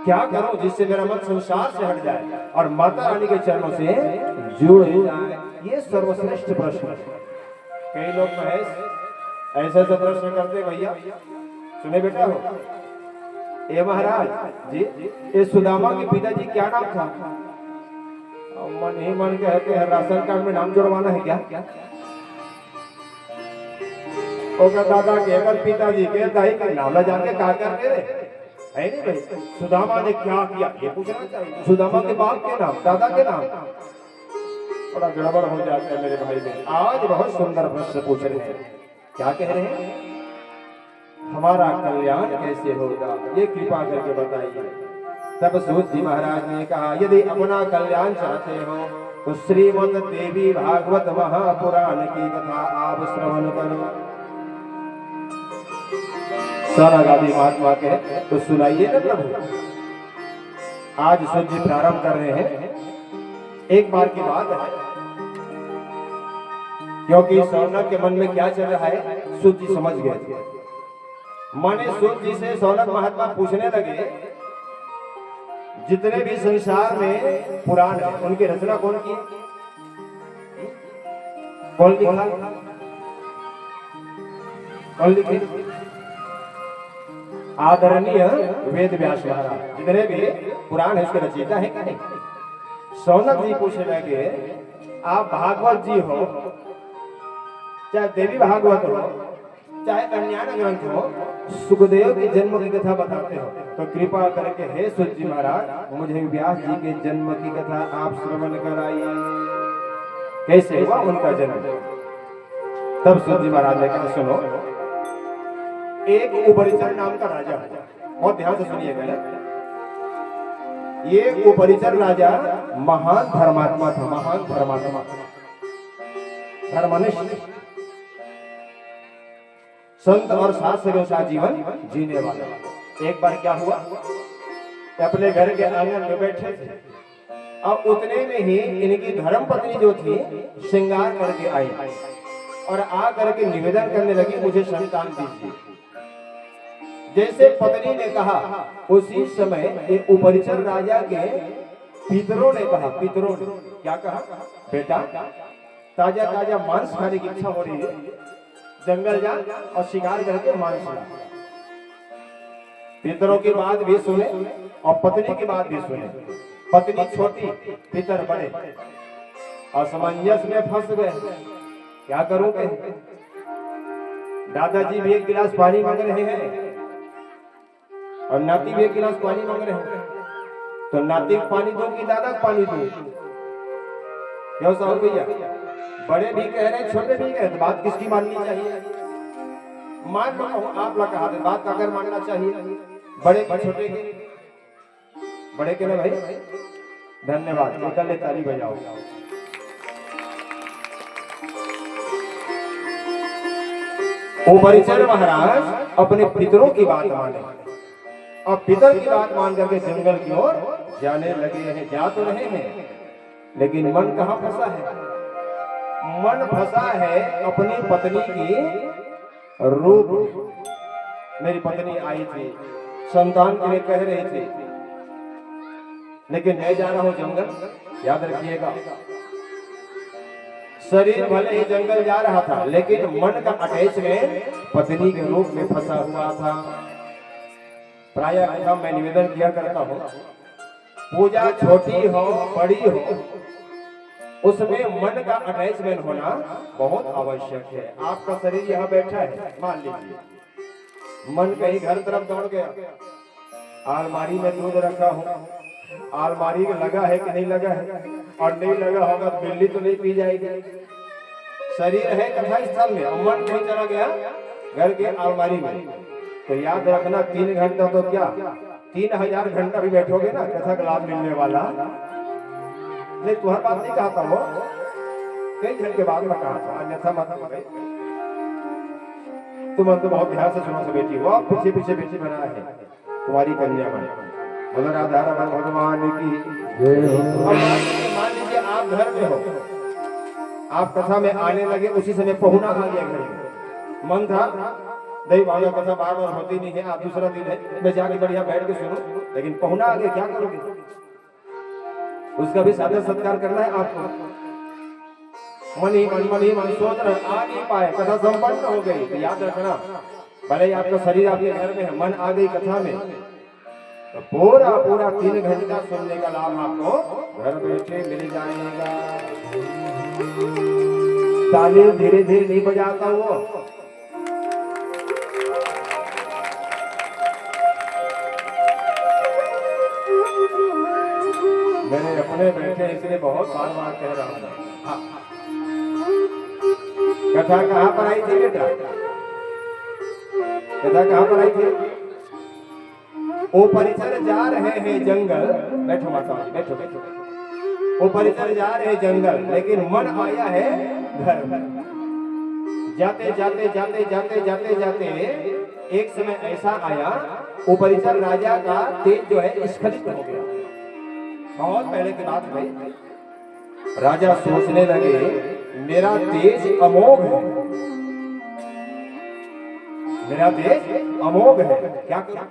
क्या करूं जिससे मेरा मन संसार से हट जाए और माता रानी के चरणों से जुड़ जाए। ये सर्वश्रेष्ठ प्रश्न। कई लोग महेश ऐसे प्रश्न करते, भैया सुने बेटा हो, ए महाराज जी, ये सुदामा के पिताजी क्या नाम था? मन ही मन कहते हैं, राशन कार्ड में नाम जुड़वाना है क्या? दादा के अगर पिताजी के दाई के नाम जाके क्या करते रहे है नहीं भाई। सुदामा ने क्या किया ये पूछना चाहिए। सुदामा के बाप के नाम, दादा के नाम, थोड़ा गड़बड़ हो जाता है मेरे भाई में। आज बहुत सुंदर प्रश्न पूछ रहे हैं, क्या कह रहे हैं? हमारा कल्याण कैसे होगा, ये कृपा करके बताइए। तब सूत जी महाराज ने कहा, यदि अपना कल्याण चाहते हो तो श्रीमद् देवी भागवत महापुराण की कथा आप श्रवण करो। सौनकादि महात्मा के तो सुनाइए ना प्रभु। आज सूत जी प्रारंभ कर रहे हैं। एक बार की बात है, क्योंकि सौनक के मन में क्या चल रहा है सूत जी समझ गए। माने सूत जी से सौनक महात्मा पूछने लगे, जितने भी संसार में पुराण है उनकी रचना कौन की? कौन लिखा? कौन लिखी? आदरणीय वेद व्यास महाराज। जितने भी पुराण है उसके रचयिता है क्या? नहीं। सौनक जी पूछने लगे, आप भागवत जी हो, चाहे देवी भागवत हो, चाहे कल्याण ग्रंथ हो, सुखदेव के जन्म की कथा बताते हो, तो कृपा करके हे सूत जी महाराज मुझे व्यास जी के जन्म की कथा आप श्रवण कराइए। कैसे हुआ उनका जन्म? तब सूत जी महाराज ने कहा, सुनो, एक उपरिचर नाम का राजा है, बहुत ध्यान से सुनिएगा। ये उपरिचर राजा महान धर्मात्मा था, महान धर्मात्मा, धर्मनिष्ठ, संत और शास्त्रों का जीवन जीने वाला। एक बार क्या हुआ, अपने घर के आंगन में बैठे थे और उतने में ही इनकी धर्म पत्नी जो थी श्रृंगार करके आई और आ करके निवेदन करने लगी, मुझे संतान दीजिए। जैसे पत्नी ने कहा, उसी समय ये उपरिचर राजा के पितरों ने कहा, पितरों ने क्या कहा, बेटा ताजा ताजा मांस खाने की इच्छा हो रही है, जंगल जा और शिकार करके मांस ला। पितरों की बात भी सुने और पत्नी की बात भी सुने। पत्नी छोटी, पितर बड़े, असमंजस में फंस गए, क्या करूंगे? दादाजी भी एक गिलास पानी मांग रहे हैं और नाती भी एक गिलास पानी मांग रहे हैं, तो नाती को पानी दो कि दादा को पानी दो? क्यों साहब भैया? बड़े भी कह रहे हैं, छोटे भी कह रहे हैं, बात किसकी माननी चाहिए? मान लो आप लोग कहा, बात का अगर मानना चाहिए, बड़े की छोटे के? बड़े के ना भाई, धन्यवाद, निकल ताली बजाओ। उपरिचर महाराज अपने पितरों की बात माने और पितर की बात मान करके जंगल की ओर जाने लगे हैं। जा तो रहे हैं, लेकिन मन कहाँ फंसा है? मन फंसा है अपनी पत्नी की रूप। मेरी पत्नी आई थी, संतान के लिए कह रही थी, लेकिन मैं जा रहा हूं जंगल। याद रखिएगा, शरीर भले ही जंगल जा रहा था, लेकिन मन का अटैचमेंट पत्नी के रूप में फंसा हुआ था। प्रायः कथा मैं निवेदन किया करता हूँ, पूजा छोटी हो बड़ी हो, उसमें मन का अटैचमेंट होना बहुत आवश्यक है। आपका शरीर यहाँ बैठा है, मान लीजिए मन कहीं घर तरफ दौड़ गया, अलमारी में दूध रखा हूँ, अलमारी में लगा है कि नहीं लगा है, और नहीं लगा होगा तो बिल्ली तो नहीं पी जाएगी। शरीर है कथा स्थल में, मन कहीं चला गया घर के अलमारी में, तो याद रखना 3 घंटा तो क्या 3000 घंटा भी बैठोगे ना, कथा का लाभ मिलने वाला नहीं। तुम्हारी बात नहीं कहता हो, कई घंटे बाद में कहा था, अन्यथा मत। तुम तो बहुत ध्यान से सुनो से बेटी हो, पीछे पीछे पीछे बना है तुम्हारी कन्या बने। बोलो राधा रमन भगवान की जय हो। मान लीजिए आप घर में हो, आप कथा में आने लगे, उसी समय पहुना आ गया घर में। मन था दही भाजा कथा बार बार होती नहीं है, आप दूसरा दिन है मैं जाके बढ़िया बैठ के सुनो, लेकिन पहुना आ गया, क्या करोगे? उसका भी सादर सत्कार करना है आपको। मन ही मन सोच रहे, आ नहीं पाए, कथा संपन्न हो गई, तो याद रखना, भले ही आपका शरीर आपके घर में है, मन आ गई कथा में, तो पूरा 3 घंटा सुनने का लाभ आपको घर बैठे मिल जाएगा। ताली धीरे धीरे नहीं बजाता वो, मेरे अपने बैठे इसलिए बहुत बार बार कह रहा हूँ। हाँ। कथा कहाँ पर आई थी बेटा? कथा कहाँ पर आई थी? ओ परिचर जा रहे हैं जंगल, बैठो माता जी, बैठो बैठो। ओ परिचर जा रहे जंगल, लेकिन मन आया है घर। जाते जाते जाते जाते जाते जाते एक समय ऐसा आया, ओ परिचर राजा का तेज जो है स्खलित हो गया। बहुत पहले की बात है। राजा सोचने लगे मेरा तेज अमोघ है, मेरा तेज अमोघ है, क्या क्या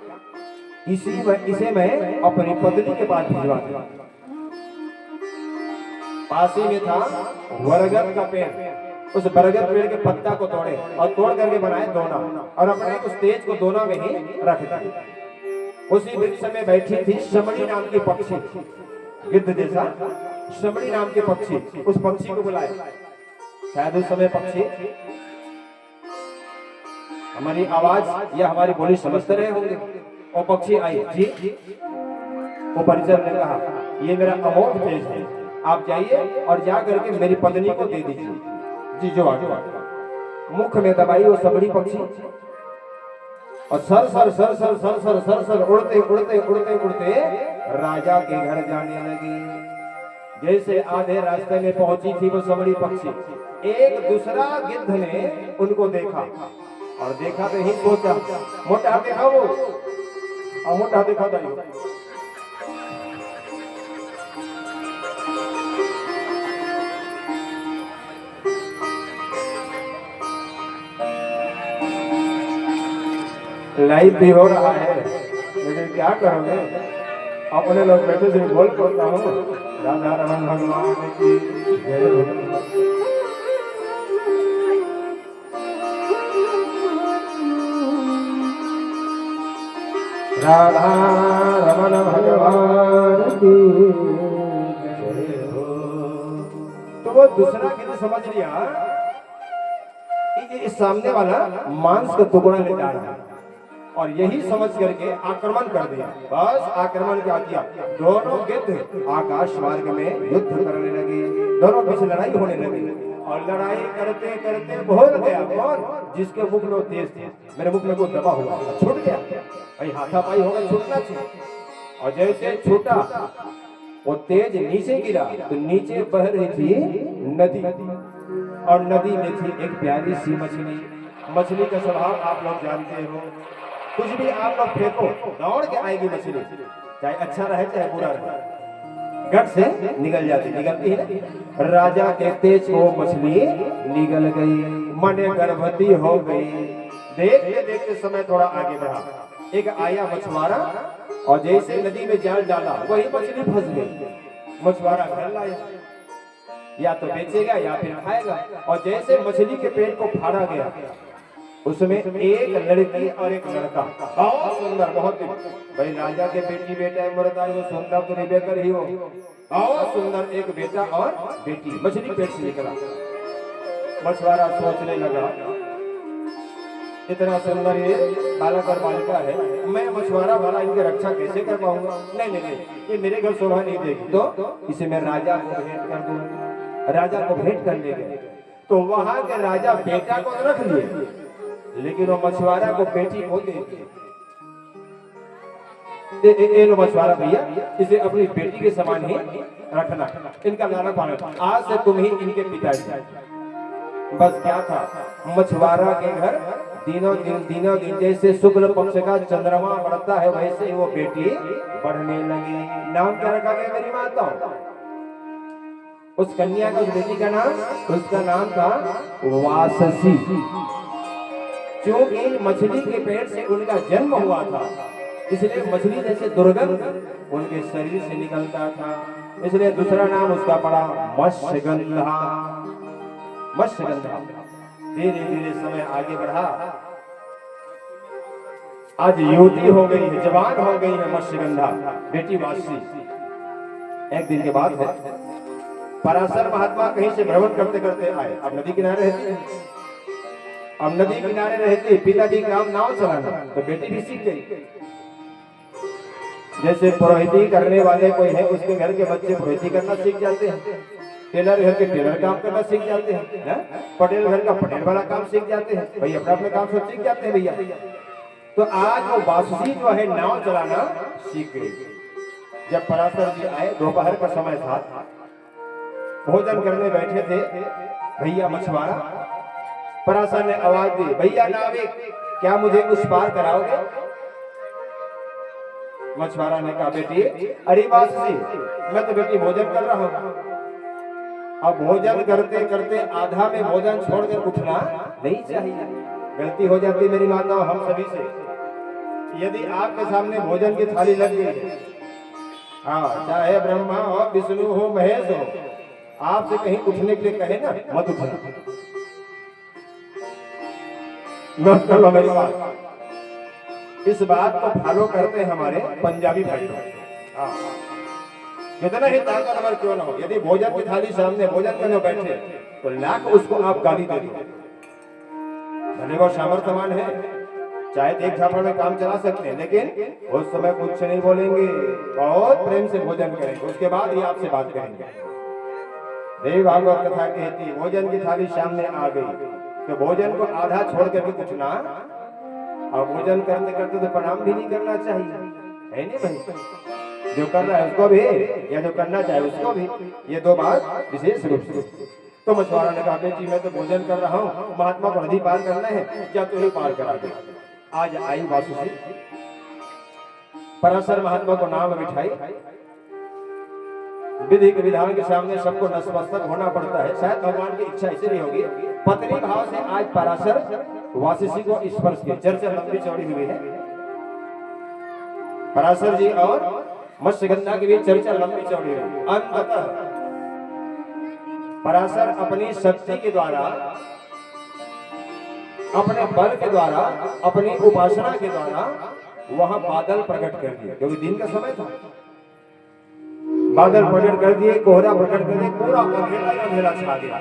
इसे मैं अपनी पत्नी के पास भिजवा दूं। पास ही में था बरगद का पेड़, उस बरगद पेड़ के पत्ता को तोड़े और तोड़ करके बनाए दोना और अपने उस तेज को दोना में ही रख दिया। उसी वृक्ष में बैठी थी शमणी नाम की पक्षी, गिद्ध जैसा शमणी नाम के पक्षी। उस पक्षी को बुलाए, शायद उस समय पक्षी हमारी आवाज या हमारी बोली समझते रहे होंगे। वो पक्षी आई, जी वो परिचर ने कहा ये मेरा अमोघ तेज है, आप जाइए और जा करके मेरी पत्नी को दे दीजिए। जी जो आगे मुख में दबाई वो सबड़ी पक्षी और sir sir sir sir sir sir sir sir उड़ते उड़ते उड़ते उड़ते राजा के घर जाने लगी। जैसे आधे रास्ते में पहुंची थी वो सबड़ी पक्षी, एक दूसरा गिद्ध ने उनको देखा और देखा तो ही सोचा मोटा देखा वो और मोटा देखा था। लाइव भी हो रहा है, लेकिन क्या करोगे, अपने लोग बैठे से बोल पड़ता हूँ। राधा रमन भगवान की जय हो। राधा रमन भगवान की जय हो। तो वो दूसरा किसी समझ लिया इस सामने वाला मांस का टुकड़ा ले जा रहा है और यही समझ करके आक्रमण कर दिया। बस आक्रमण क्या किया, दोनों गिद्ध आकाश मार्ग में युद्ध करने लगे, दोनों बीच लड़ाई होने लगी और लड़ाई करते करते भूल गया कौन, जिसके मुख में तेज थे। मेरे मुख में कोई दबा हुआ छूट गया, भाई हाथापाई होगा छूटना चाहिए। और जैसे छूटा वो तेज नीचे गिरा तो नीचे बह रही थी नदी और नदी में थी एक प्यारी सी मछली। मछली का स्वभाव आप लोग जानते हो, कुछ भी आप लोग फेंको दौड़ के आएगी मछली, चाहे अच्छा रहे चाहे बुरा रहे, गट से निकलती है। राजा के तेज को मछली निगल गई, मने गर्भवती हो गई। देखते देखते समय थोड़ा आगे बढ़ा, एक आया मछुआरा और जैसे नदी में जाल डाला वही मछली फंस गई। मछुआरा घर लाया, या तो बेचेगा या फिर खाएगा। और जैसे मछली के पेट को फाड़ा गया उसमें एक लड़की और एक लड़का, बहुत सुंदर, बहुत भाई राजा के बेटी बेटा मरदा वो सुंदर तो नहीं बेकर ही हो, बहुत सुंदर एक बेटा और बेटी मछली पेट से निकला। मछुआरा सोचने लगा इतना सुंदर ये बालक और बालिका है, मैं मछुआरा वाला इनकी रक्षा कैसे कर पाऊंगा। नहीं नहीं नहीं, ये मेरे घर शोभा नहीं देगी, तो इसे मैं राजा को भेंट कर दूंगा। राजा को भेंट करने गए तो वहां के राजा बेटा को रख लिए, लेकिन वो मछुआरा को बेटी को दे दी। लो मछुआरा भैया, इसे अपनी बेटी के समान ही रखना, इनका लालन पालन, आज से तुम ही इनके पिताजी। बस क्या था, मछुआरा के घर दिनों दिन जैसे शुक्ल पक्ष का चंद्रमा बढ़ता है वैसे ही वो बेटी बढ़ने लगी। नाम क्या रखा गया मेरी माता, उस कन्या का, उस बेटी का नाम, उसका नाम था वाससी। क्योंकि मछली के पेट से उनका जन्म हुआ था, इसलिए मछली जैसे दुर्गंध उनके शरीर से निकलता था, इसलिए दूसरा नाम उसका पड़ा मत्स्यगंधा। मत्स्यगंधा। धीरे धीरे समय आगे बढ़ा, आज युवती हो गई है, जवान हो गई है मत्स्यगंधा, बेटी वासी। एक दिन के बाद है, पराशर महात्मा कहीं से भ्रमण करते करते आए। अब नदी किनारे रहते हैं, अब नदी किनारे रहते पिताजी का नाव चलाना, तो बेटी भी सीख गई। जैसे पुरोहिती करने वाले कोई है, उसके घर के बच्चे पुरोहिती करना सीख जाते हैं, टेलर घर के टेलर काम करना सीख जाते हैं, पटेल घर का पटेल वाला काम सीख जाते हैं, भाई अपना अपना काम सब सीख जाते हैं भैया। तो आज वो वासुसी जो है नाव चलाना सीख गई। जब पराशर जी आए, दोपहर का समय था, भोजन करने बैठे थे भैया मछुआरा। पराशर ने आवाज दी, भैया नाविक, क्या मुझे उस पार कराओगे? मछुआरा ने कहा, बेटी, अरे वासुसी, मैं तो बेटी भोजन कर रहा हूं। अब भोजन करते करते आधा में भोजन छोड़कर उठना नहीं चाहिए, गलती हो जाती मेरी माता हम सभी से। यदि आपके सामने भोजन की थाली लग गई, हाँ, चाहे ब्रह्मा हो, विष्णु हो, महेश हो, आपसे कहीं उठने के लिए कहे ना, मत उठना, नोट कर लो मेरी बात। इस बात को फॉलो करते हैं हमारे पंजाबी भाई। हाँ, कितना ही ताकतवर क्यों ना हो, यदि भोजन की थाली सामने भोजन करने बैठे तो लाख उसको आप गाली दे दो, भले वो सामर्थ्यवान है, चाहे एक झापड़ में काम चला सकते हैं, लेकिन उस समय कुछ नहीं बोलेंगे, बहुत प्रेम से भोजन करेंगे, उसके बाद ही आपसे बात करेंगे। देवी भागवत कथा कहती, भोजन की थाली सामने आ गई तो भोजन को आधा छोड़ करके उठना, और भोजन करते करते तो प्रणाम भी नहीं करना चाहिए, है नहीं भाई? जो कर रहा है उसको भी, या जो करना चाहे उसको भी, ये दो बात विशेष रूप से। तो मछुआरा ने कहा, बेटी मैं तो भोजन कर रहा हूँ, महात्मा को नदी पार करना है, क्या तू ही पार करा दे? आज आई वासुसी, पराशर महात्मा को नाम बिठाई, विधि के विधान के सामने सबको नतमस्तक होना पड़ता है, शायद भगवान की इच्छा इसलिए होगी। पत्नी भाव से आज पराशर वासुसी को स्पर्श किया, चर्चा लंबी चौड़ी हुई है। पराशर जी और मत्स्यगंधा की भी चर्चा लंबी चौड़ी हुई। अंततः पराशर अपनी शक्ति के द्वारा, अपने बल के द्वारा, अपनी उपासना के द्वारा वहां बादल प्रकट कर दिए, क्योंकि दिन का समय था। बादल प्रकट कर दिए, कोहरा प्रकट कर दिए, पूरा अंधेरा छा गया।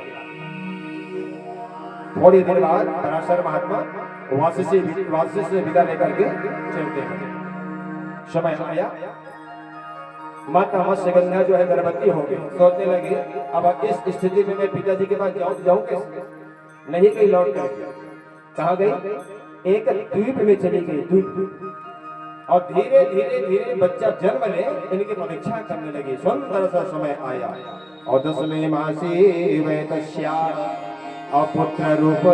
थोड़ी देर बाद पराशर महात्मा वासुसी से विदा लेकर के चलते हैं। समय आया, माता मत्स्यगंधा जो है गर्भवती हो गई, सोचने लगी अब इस स्थिति में मैं पिताजी के पास जाऊं कैसे? नहीं गई लौट कर, कहाँ गई? एक द्वीप में चली गई, द्वीप। और धीरे धीरे धीरे बच्चा जन्म ले, इनकी प्रतीक्षा करने लगी। सुंदर सा समय आया और 10वें मासी वै तस्या अपुत्र रूप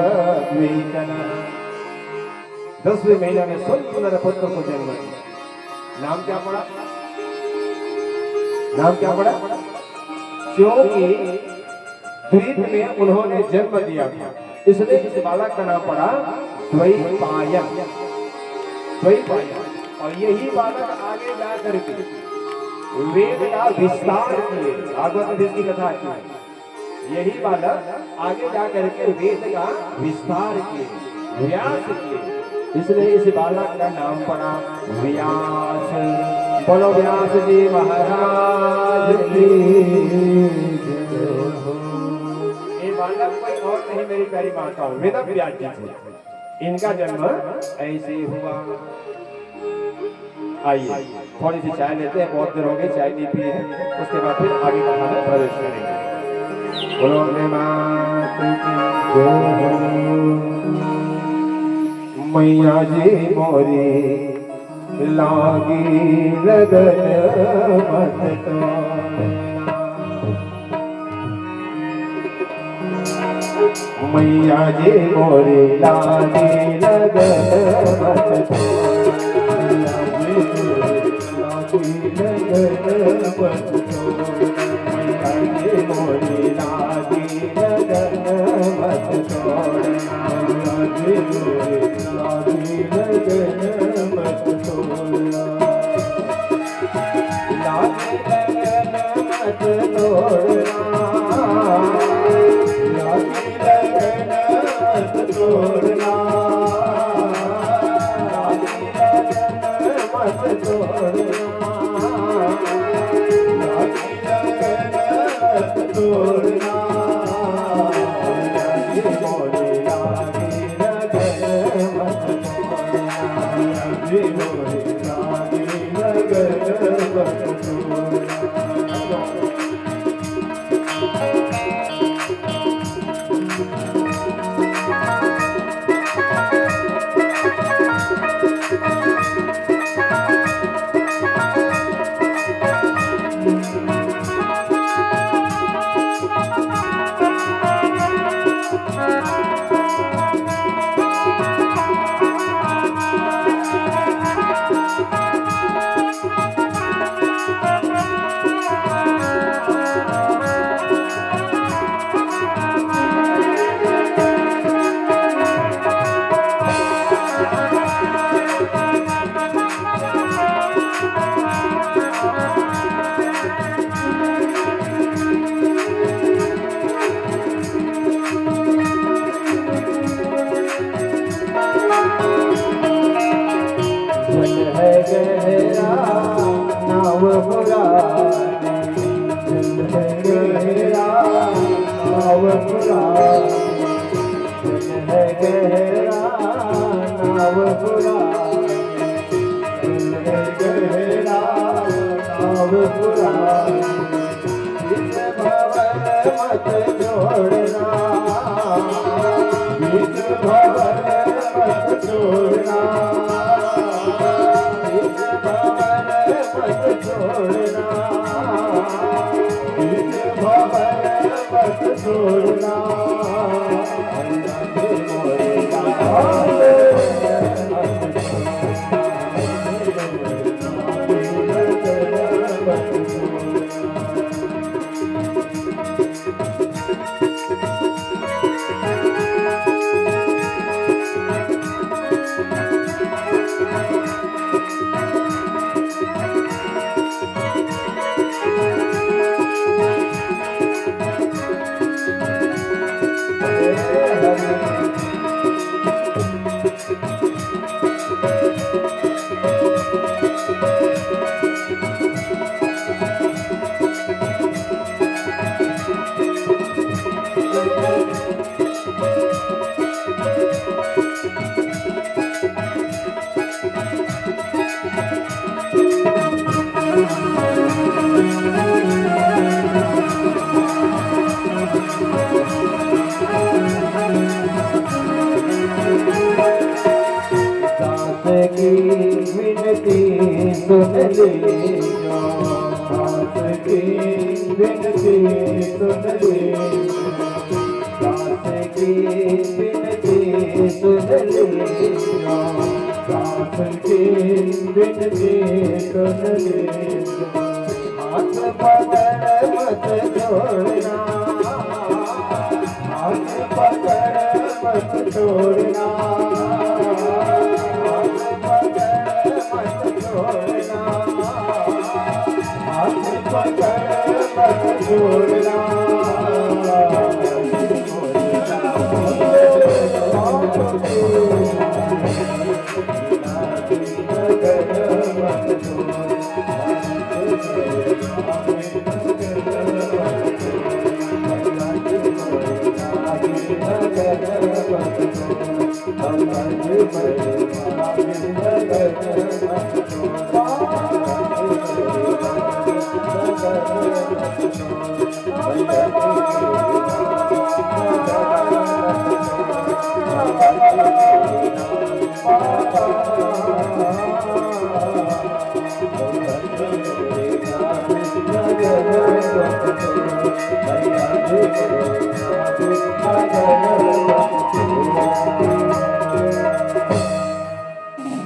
द्विजन, 10वें महीने में सुंदर पुत्र को जन्म दिया। नाम क्या पड़ा? नाम क्या पड़ा? क्योंकि द्वीप में उन्होंने जन्म दिया था, इसलिए इस बालक का नाम पड़ा द्वैपायन। द्वैपायन। और यही बालक आगे जा करके वेद का विस्तार किए, भागवत में की कथा की। यही बालक आगे जा करके वेद का विस्तार किए, व्यास किए, इसलिए इस बालक का नाम पड़ा व्यास। बोलो व्यास जी महाराज की। ये बालक कोई और नहीं, मेरी प्यारी माताओं, वेद व्यास जी थे। इनका जन्म ऐसे हुआ। आइए थोड़ी सी चाय लेते हैं, बहुत देर हो गई चाय नहीं पी है, उसके बाद फिर आगे कथा में प्रवेश करेंगे। बोलो मैया जी मोरी लागी लगन मत तो, मैया जी मोरी लागी लगन मत तो, पुराने, दिल है गहरा नाव पुराने, दिल है गहरा नाव पुराने, दिल है गहरा नाव पुराने, इस भवन मत छोड़ना, इस भवन मत छोड़ना, इस भवन मत छोड़ना, इस भवन मत छोड़ना, मोरे की विनती सुन लीजो, दास की विनती सुन लीजो, दास की विनती सुन लीजो, दास की विनती सुन लीजो, हाथ पकड़ मत छोड़ना, हाथ पकड़ मत छोड़ना, हाथ पकड़ मत छोड़ना,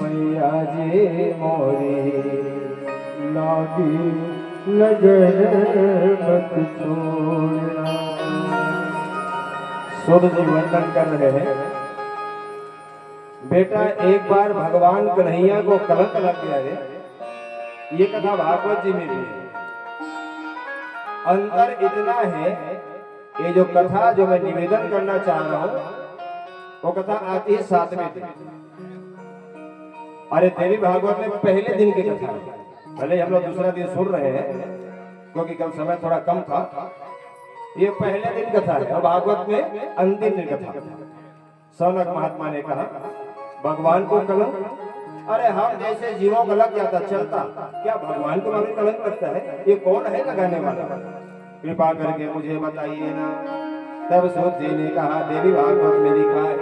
मैया जी मोरी लागी लगन मत छोड़ना। शुद्ध जी वंदन कर रहे हैं। बेटा एक बार भगवान कन्हैया को कलंक लग गया है, ये कथा भागवत जी में भी है। अंतर इतना है, ये जो कथा जो मैं निवेदन करना चाह रहा हूं वो कथा आती है 7वें दिन। अरे देवी भागवत में पहले दिन की कथा है, भले हम लोग दूसरा दिन सुन रहे हैं क्योंकि कल समय थोड़ा कम था। ये पहले दिन कथा है और भागवत में अंतिम दिन कथा। सौनक महात्मा ने कहा भगवान को कलंक, अरे हम जैसे जीवों का लग जाता चलता, क्या भगवान को भी कलंक लगता है? ये कौन है लगाने वाला? कृपा करके मुझे बताइए ना। तब सूत जी ने कहा देवी भागवत में लिखा है,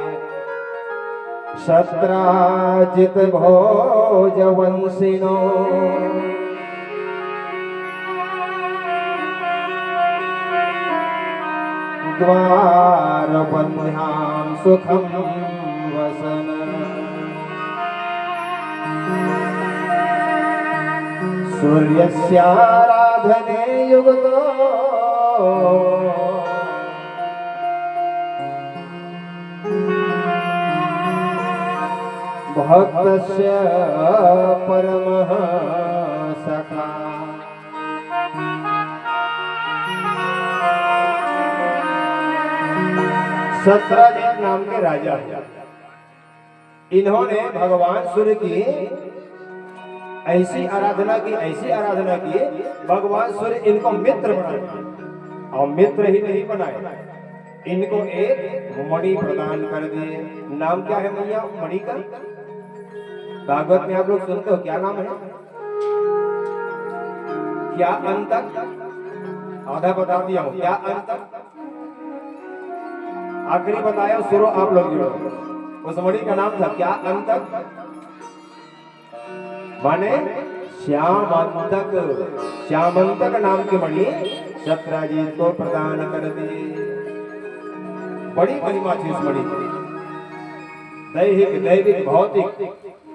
शत्राजित भोज वंशिनो द्वार बन्ध्यां सुखम वसन, सूर्यस्याराधने युक्तो भक्तस्य परमः सखा। सत्राजित नाम के राजा, इन्होंने भगवान सूर्य की ऐसी आराधना की भगवान सूर्य इनको मित्र बनाए और मित्र ही नहीं बनाए, इनको एक मणि प्रदान कर दिए। नाम क्या है मैया मणि का? भागवत में आप लोग सुनते हो, क्या नाम है? क्या अंतक? आधा बता दिया हूं, क्या अंतक? आखिरी बताया सुनो आप लोग जुड़ो। उस मणि का नाम था क्या अंतक, माने श्यामंतक। श्यामंतक नाम की मणि सत्यजीत को प्रदान कर दी। बड़ी महिमा थी उस मणि की। दैहिक, दैविक, भौतिक,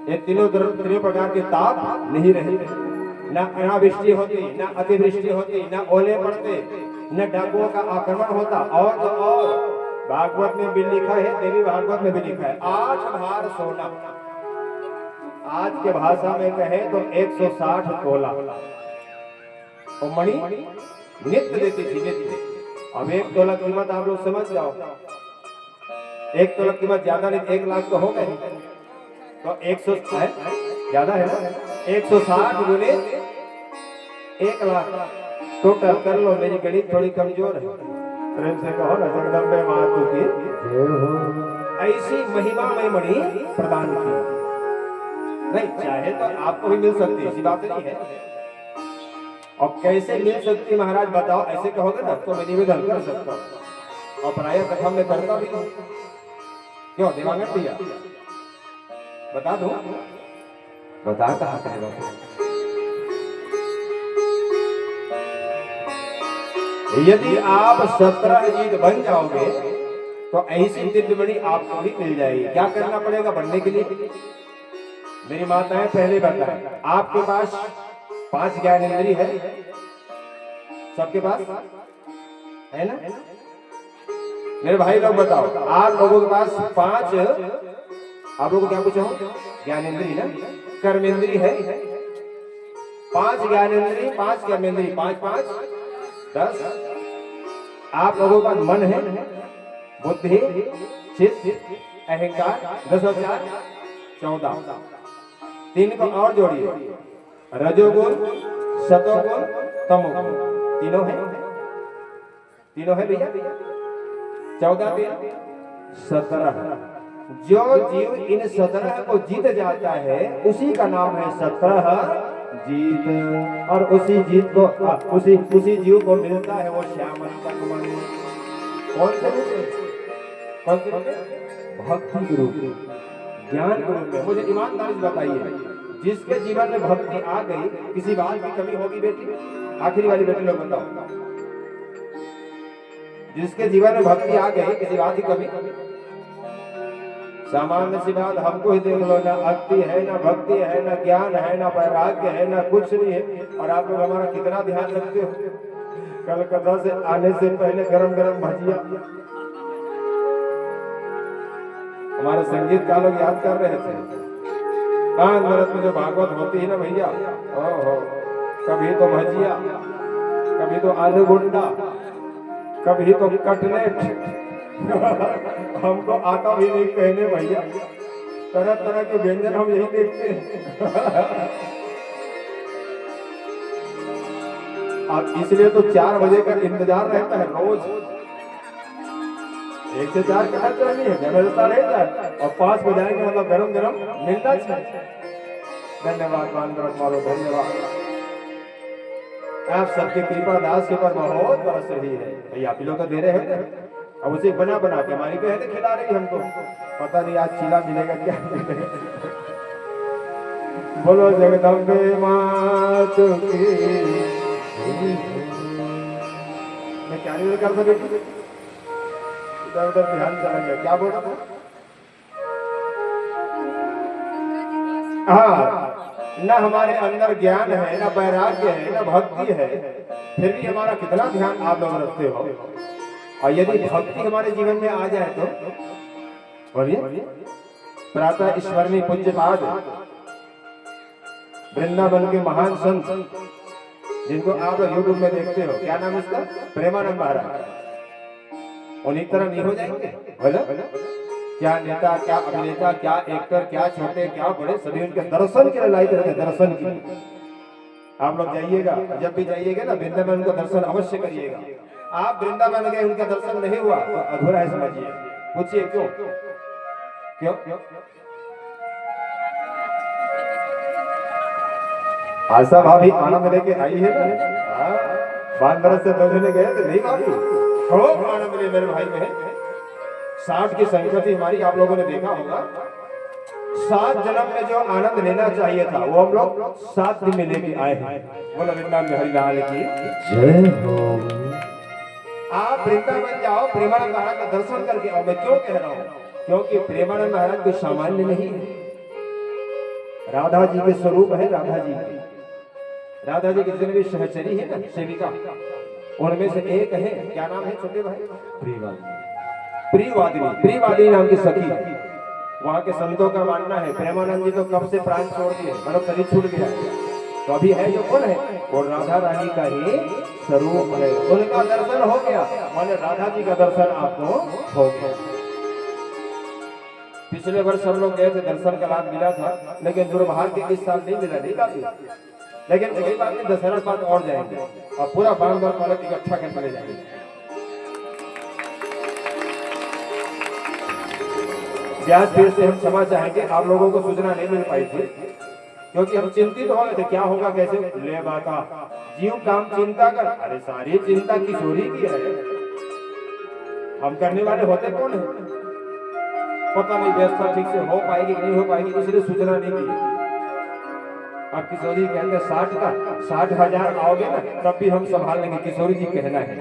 ये तीनों प्रकार के ताप नहीं रहे। न अनावृष्टि होती, न अतिवृष्टि होती, न ओले पड़ते, न डाकुओं का आक्रमण होता। और तो और भागवत में भी लिखा है, देवी भागवत में भी लिखा है, 8 भार सोना। आज के भाषा में कहे तो 160 तोला। और मणि नित्य देती थी, नित्य। अब 1 तोला कीमत आप लोग समझ जाओ, 1 तोला कीमत ज्यादा नहीं, 1 लाख तो हो गए, तो 100 ज्यादा है ना, 160 गुने 1 लाख टोटल कर लो। मेरी गणित थोड़ी कमजोर है, प्रेम से कहो ना जगदम्बे मातु की जय हो। ऐसी महिमामय मणि प्रदान की। नहीं चाहे तो आपको भी मिल सकती है, ऐसी बात नहीं है। और कैसे मिल सकती है महाराज बताओ, ऐसे कहोगे ना तो मैं निवेदन कर सकता हूँ, और प्राय कथा में करता भी नहीं। क्यों दिमाग दिया बता दो, बता कहा करेगा। यदि आप 17 जीत बन जाओगे तो ऐसी दिव्य मणि आपको भी मिल जाएगी। क्या करना पड़ेगा बनने के लिए? मेरी माताएं पहले बताएं, आपके पास 5 ज्ञानेंद्रिय है, सबके पास है ना? मेरे भाई लोग बताओ, आप लोगों के पास 5, आप लोगों को क्या पूछा हूं? ज्ञानेंद्रिय ना, कर्मेंद्रिय है। 5 ज्ञानेंद्रिय, 5 कर्मेंद्रिय, 5 5 10। आप लोगों का मन है, बुद्धि, चित्त, अहंकार, 10 और 4 14। 3 को और जोड़िए, रजोगुण, सतोगुण, तमोगुण, तीनों है भैया। 14 3 17। जो जीव इन 17 को जीत जाता है उसी का नाम है 17 जीत। और उसी जीत को उसी जीव को मिलता है वो श्यामंतक मणि। कौन से भक्ति के रूप में, ज्ञान के रूप में। मुझे ईमानदारी से बताइए, जिसके जीवन में भक्ति आ गई, किसी बात की कमी होगी बेटी? आखिरी वाली बेटी लोग बताओ, जिसके जीवन में भक्ति आ गई, किसी बात की कमी? सामान्य सी बात, हमको ही देख लो, ना भक्ति है, ना भक्ति है, ना ज्ञान है, ना वैराग्य है, ना कुछ नहीं है। और आप लोग हमारा कितना ध्यान रखते हो। कलकत्ता से आने से पहले गरम गरम भजिया हमारे संगीत का लोग याद कर रहे थे। 5 मिनट में जो भागवत होती है ना भैया, ओहो, कभी तो भजिया, कभी तो आलू गुंडा, कभी तो कटलेट। हमको आता भी नहीं कहने भैया, तरह तरह के व्यंजन हम यही देखते हैं। और इसलिए तो 4 बजे का इंतजार रहता है रोज। 1 से 4 क्या चाहिए, व्यवस्था रह जाए, और 5 बजाएंगे मतलब गरम गरम मिलना चाहिए। धन्यवाद वालो, धन्यवाद। आप सबकी कृपा दास के ऊपर बहुत बरस रही है भैया। आप लोग तो दे रहे हैं, अब उसे बना बना के हमारी कहते खिला रही हमको। पता नहीं आज चीला मिलेगा क्या मिलेगा। बोलो जगदम्बे मातु की। मैं क्या नहीं कर सकती, इधर उधर ध्यान चला गया। क्या बोल रहा था? हाँ, न हमारे अंदर ज्ञान है, न वैराग्य है, न भक्ति है, फिर भी हमारा कितना ध्यान आप लोग रखते हो। और यदि भक्ति हमारे जीवन में आ जाए तो बोलिए, प्रातः ईश्वरनी पूज्यपाद वृंदावन के महान संत, जिनको आप यूट्यूब में देखते हो, क्या नाम इसका? प्रेमानंद महाराज। उन्हीं तरह नहीं हो जाएंगे? बोलो क्या नेता, क्या अभिनेता, क्या एक्टर, क्या छोटे, क्या बड़े, सभी उनके दर्शन के लिए लाइक रहते हैं, दर्शन के लिए। आप लोग जाइएगा, जब भी जाइएगा ना वृंदावन का दर्शन अवश्य करिएगा। आप वृंदावन गए, उनका दर्शन नहीं हुआ तो अधूरा है समझिए। पूछिए क्यों क्यों? आशा भाभी आनंद लेके आई है ना, 5 बरस से बजने गए थे नहीं भाभी, खूब आनंद ले मेरे भाई बहन। 60 की संगति हमारी आप लोगों ने देखा होगा। 7 जन्म में जो आनंद लेना चाहिए था वो हम लोग 7 दिन में लेके आए हैं। बोलो वृंदावन में हरिलाल की जय हो। आप वृंदावन जाओ, प्रेमानंद महाराज का दर्शन करके आओ। मैं क्यों कह रहा हूँ? क्योंकि प्रेमानंद महाराज कोई सामान्य नहीं है, राधा जी के स्वरूप है। राधा जी के जितने भी सहचरी है ना, सेविका, उनमें से एक है, क्या नाम है छोटे भाई? प्रियवादिनी नाम की सखी। वहाँ के संतों का मानना है प्रेमानंद जी तो कब से प्राण छोड़ दिए, मतलब शरीर छूट गया, तो अभी है जो कौन है? वो राधा रानी का ही स्वरूप है। उनका दर्शन हो गया, माने राधा जी का दर्शन आपको हो गया। पिछले वर्ष हम लोग गए थे, दर्शन का लाभ मिला था, लेकिन दुर्भाग्य इस साल नहीं मिला, नहीं काफी। लेकिन कोई बात नहीं, दशहरा बाद और जाएंगे और पूरा बांध बार पालक इकट्ठा करके ले जाएंगे। ब्याज फिर से हम क्षमा चाहेंगे, आप लोगों को सूचना नहीं मिल पाई थी क्योंकि हम चिंतित हो गए थे क्या होगा कैसे। ले बाता जीव काम चिंता कर, अरे सारी चिंता किशोरी की है, हम करने वाले होते कौन है? पता नहीं व्यवस्था ठीक से हो पाएगी नहीं हो पाएगी, इसलिए सूचना नहीं दी। अब किशोरी कहेंगे 60,000 आओगे ना तब भी हम संभाल लेंगे, किशोरी जी कहना है।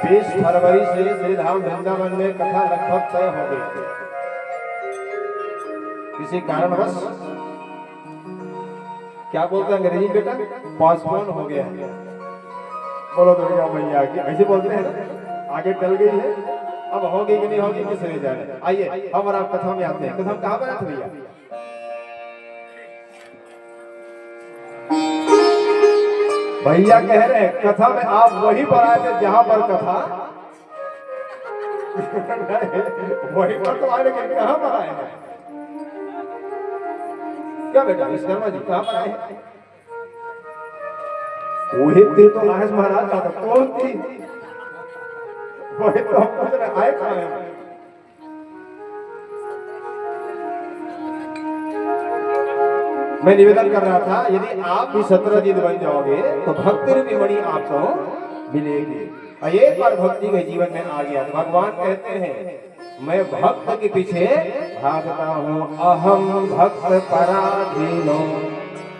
20 फरवरी से श्री धाम वृंदावन में कथा लगभग तय हो गई, किसी कारणवश क्या बोलते हैं अंग्रेजी बेटा, पोस्टपोन हो गया है। बोलो दुर्गा मैया की, ऐसे बोलते हैं, आगे टल गई है, अब होगी कि नहीं होगी किसे नहीं जाने। आइए हम और आप कथा में आते हैं। कथा हम कहाँ पर आते भैया? भैया कह रहे हैं कथा में आप वहीं पर आए थे जहां पर कथा वहीं पर तो आए, लेकिन कहां पर आए हैं? क्या बेटा विश्वकर्मा जी कहां पर आए हैं? वही थी तो महेश महाराज का तो कौन थी? वही तो हम पूछ रहे आए कहां हैं? मैं निवेदन कर रहा था यदि आप भी 17 दिन बन जाओगे तो भक्ति रूपी मणि आपको मिलेगी। और एक बार भक्ति के जीवन में आ गया तो भगवान कहते हैं मैं भक्त के पीछे भागता हूँ, अहम भक्त पराधीनो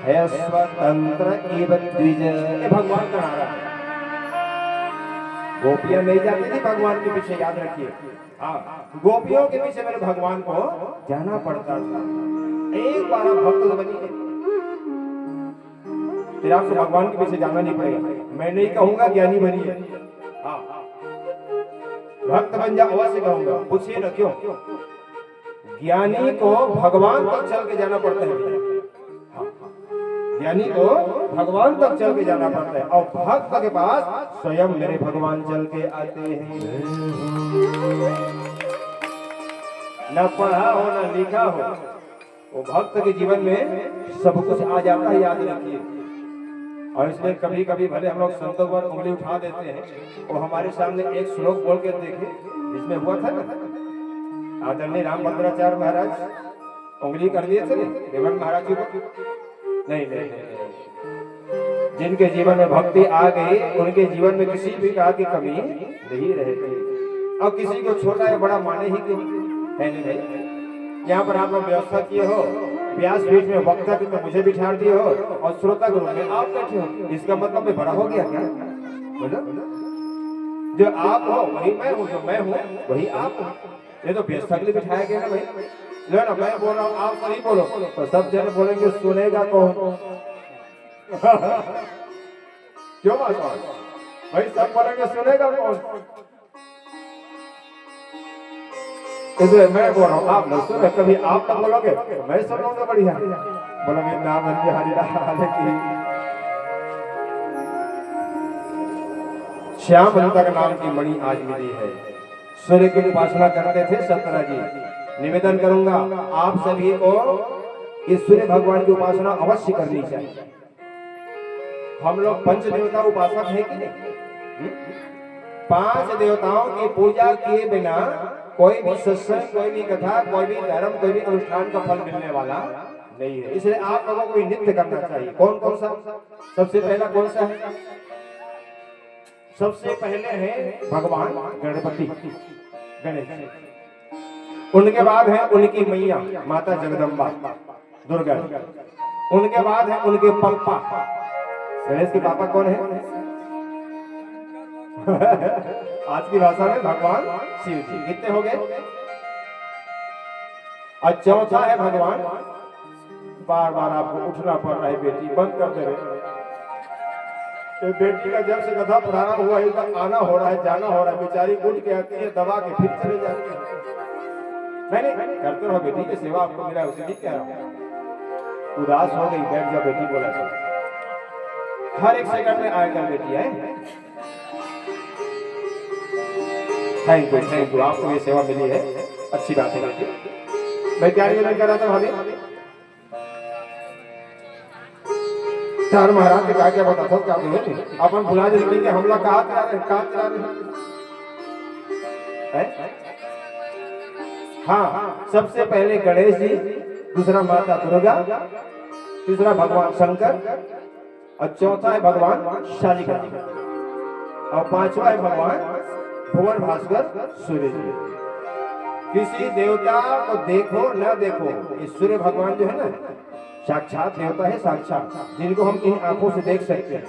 है स्वतंत्र इव द्विज। ये भगवान का नारा है। गोपियां नहीं जाती थी भगवान के पीछे, याद रखिए। हाँ, गोपियों के पीछे मेरे भगवान को जाना पड़ता था। एक बार आप भक्त बनिए फिर आपसे भगवान के पीछे जाना नहीं पड़ेगा। मैं नहीं कहूंगा ज्ञानी बनिए, हाँ भक्त बन जाओ अवश्य कहूंगा। पूछिए ना क्यों? ज्ञानी को भगवान तक चल के जाना पड़ता है। ज्ञानी को भगवान तक चल के जाना पड़ता है और भक्त के पास स्वयं मेरे भगवान चल के आते हैं। न पढ़ा हो न लिखा हो, वो भक्त के जीवन में सब कुछ आ जाता है, याद रखिए। और इसमें कभी कभी भले हम लोग संतों पर उंगली उठा देते हैं, वो हमारे सामने एक श्लोक बोल के देखे जिसमें हुआ था ना, आदरणीय रामभद्राचार्य महाराज उंगली कर दिए थे देवन महाराज जी को। नहीं, जिनके जीवन में भक्ति आ गई उनके जीवन में किसी भी प्रकार की कमी नहीं रहती। और किसी को छोटा या बड़ा माने ही है नहीं। यहाँ पर आप लोग व्यवस्था किए हो, व्यास पीठ में वक्ता में मुझे बिठा दिए हो और श्रोता गुरु में आप बैठे हो, इसका मतलब मैं बड़ा हो गया क्या? बोलो, जो आप हो वही मैं हूँ, जो मैं हूँ वही आप हो। ये तो व्यवस्था के लिए बिठाया गया ना भाई। लो ना, मैं बोल रहा हूँ आप सही बोलो तो सब जन बोलेंगे सुनेगा कौन? क्यों बात भाई? सब बोलेंगे सुनेगा कौन? इसलिए मैं बोल रहा हूँ आप लोग सुने, कभी आप लोग बोलोगे तो मैं सुनूंगा बढ़िया। बोलो मेरे नाम हरिलाल की। श्याम अंतक नाम की मणि आज मिली है। सूर्य की उपासना करते थे सत्रह जी। निवेदन करूंगा आप सभी को इस सूर्य भगवान की उपासना अवश्य करनी चाहिए। हम लोग पंच देवता उपासक है कि नहीं? पांच देवताओं की पूजा किए बिना कोई भी सत्संग, कोई भी कथा, कोई भी धर्म, कोई भी अनुष्ठान का फल मिलने वाला नहीं है। इसलिए आप लोगों को नित्य करना चाहिए। कौन कौन सा? सबसे पहला कौन सा है? सबसे पहले है भगवान गणपति गणेश। उनके बाद है उनकी मैया माता जगदम्बा दुर्गा। उनके बाद है उनके पापा। गणेश के पापा कौन है? आज की भाषा में भगवान शिव जी। कितने हो गए? और चौथा है भगवान, बार बार आपको उठना पड़ रहा है बेटी, बंद कर दे रहे। बेटी का जब से कथा प्रारंभ हुआ है तक आना हो रहा है, जाना हो रहा है, बेचारी उठ के आती है, दबा के फिर चले जाती है। नहीं करते रहो बेटी की सेवा, आपको मिला उसे नहीं कह रहा हूं। उदास हो गई, बैठ जा बेटी, बोला हर एक सेकंड में आएगा बेटी है। थैंक यू, आपको ये सेवा मिली है, अच्छी बात है। मैं क्या निवेदन कर रहा था भाभी? चार महाराज ने कहा क्या बता था क्या अपन भुला देंगे कि हमला कहा चला रहे हैं। हाँ, सबसे पहले गणेश जी, दूसरा माता दुर्गा, तीसरा भगवान शंकर, और चौथा है भगवान शालिका, और पांचवा है भगवान भुवन भास्कर सूर्य जी। किसी देवता को देखो न देखो, ये सूर्य भगवान जो है ना साक्षात देवता है, साक्षात, जिनको हम इन आंखों से देख सकते हैं।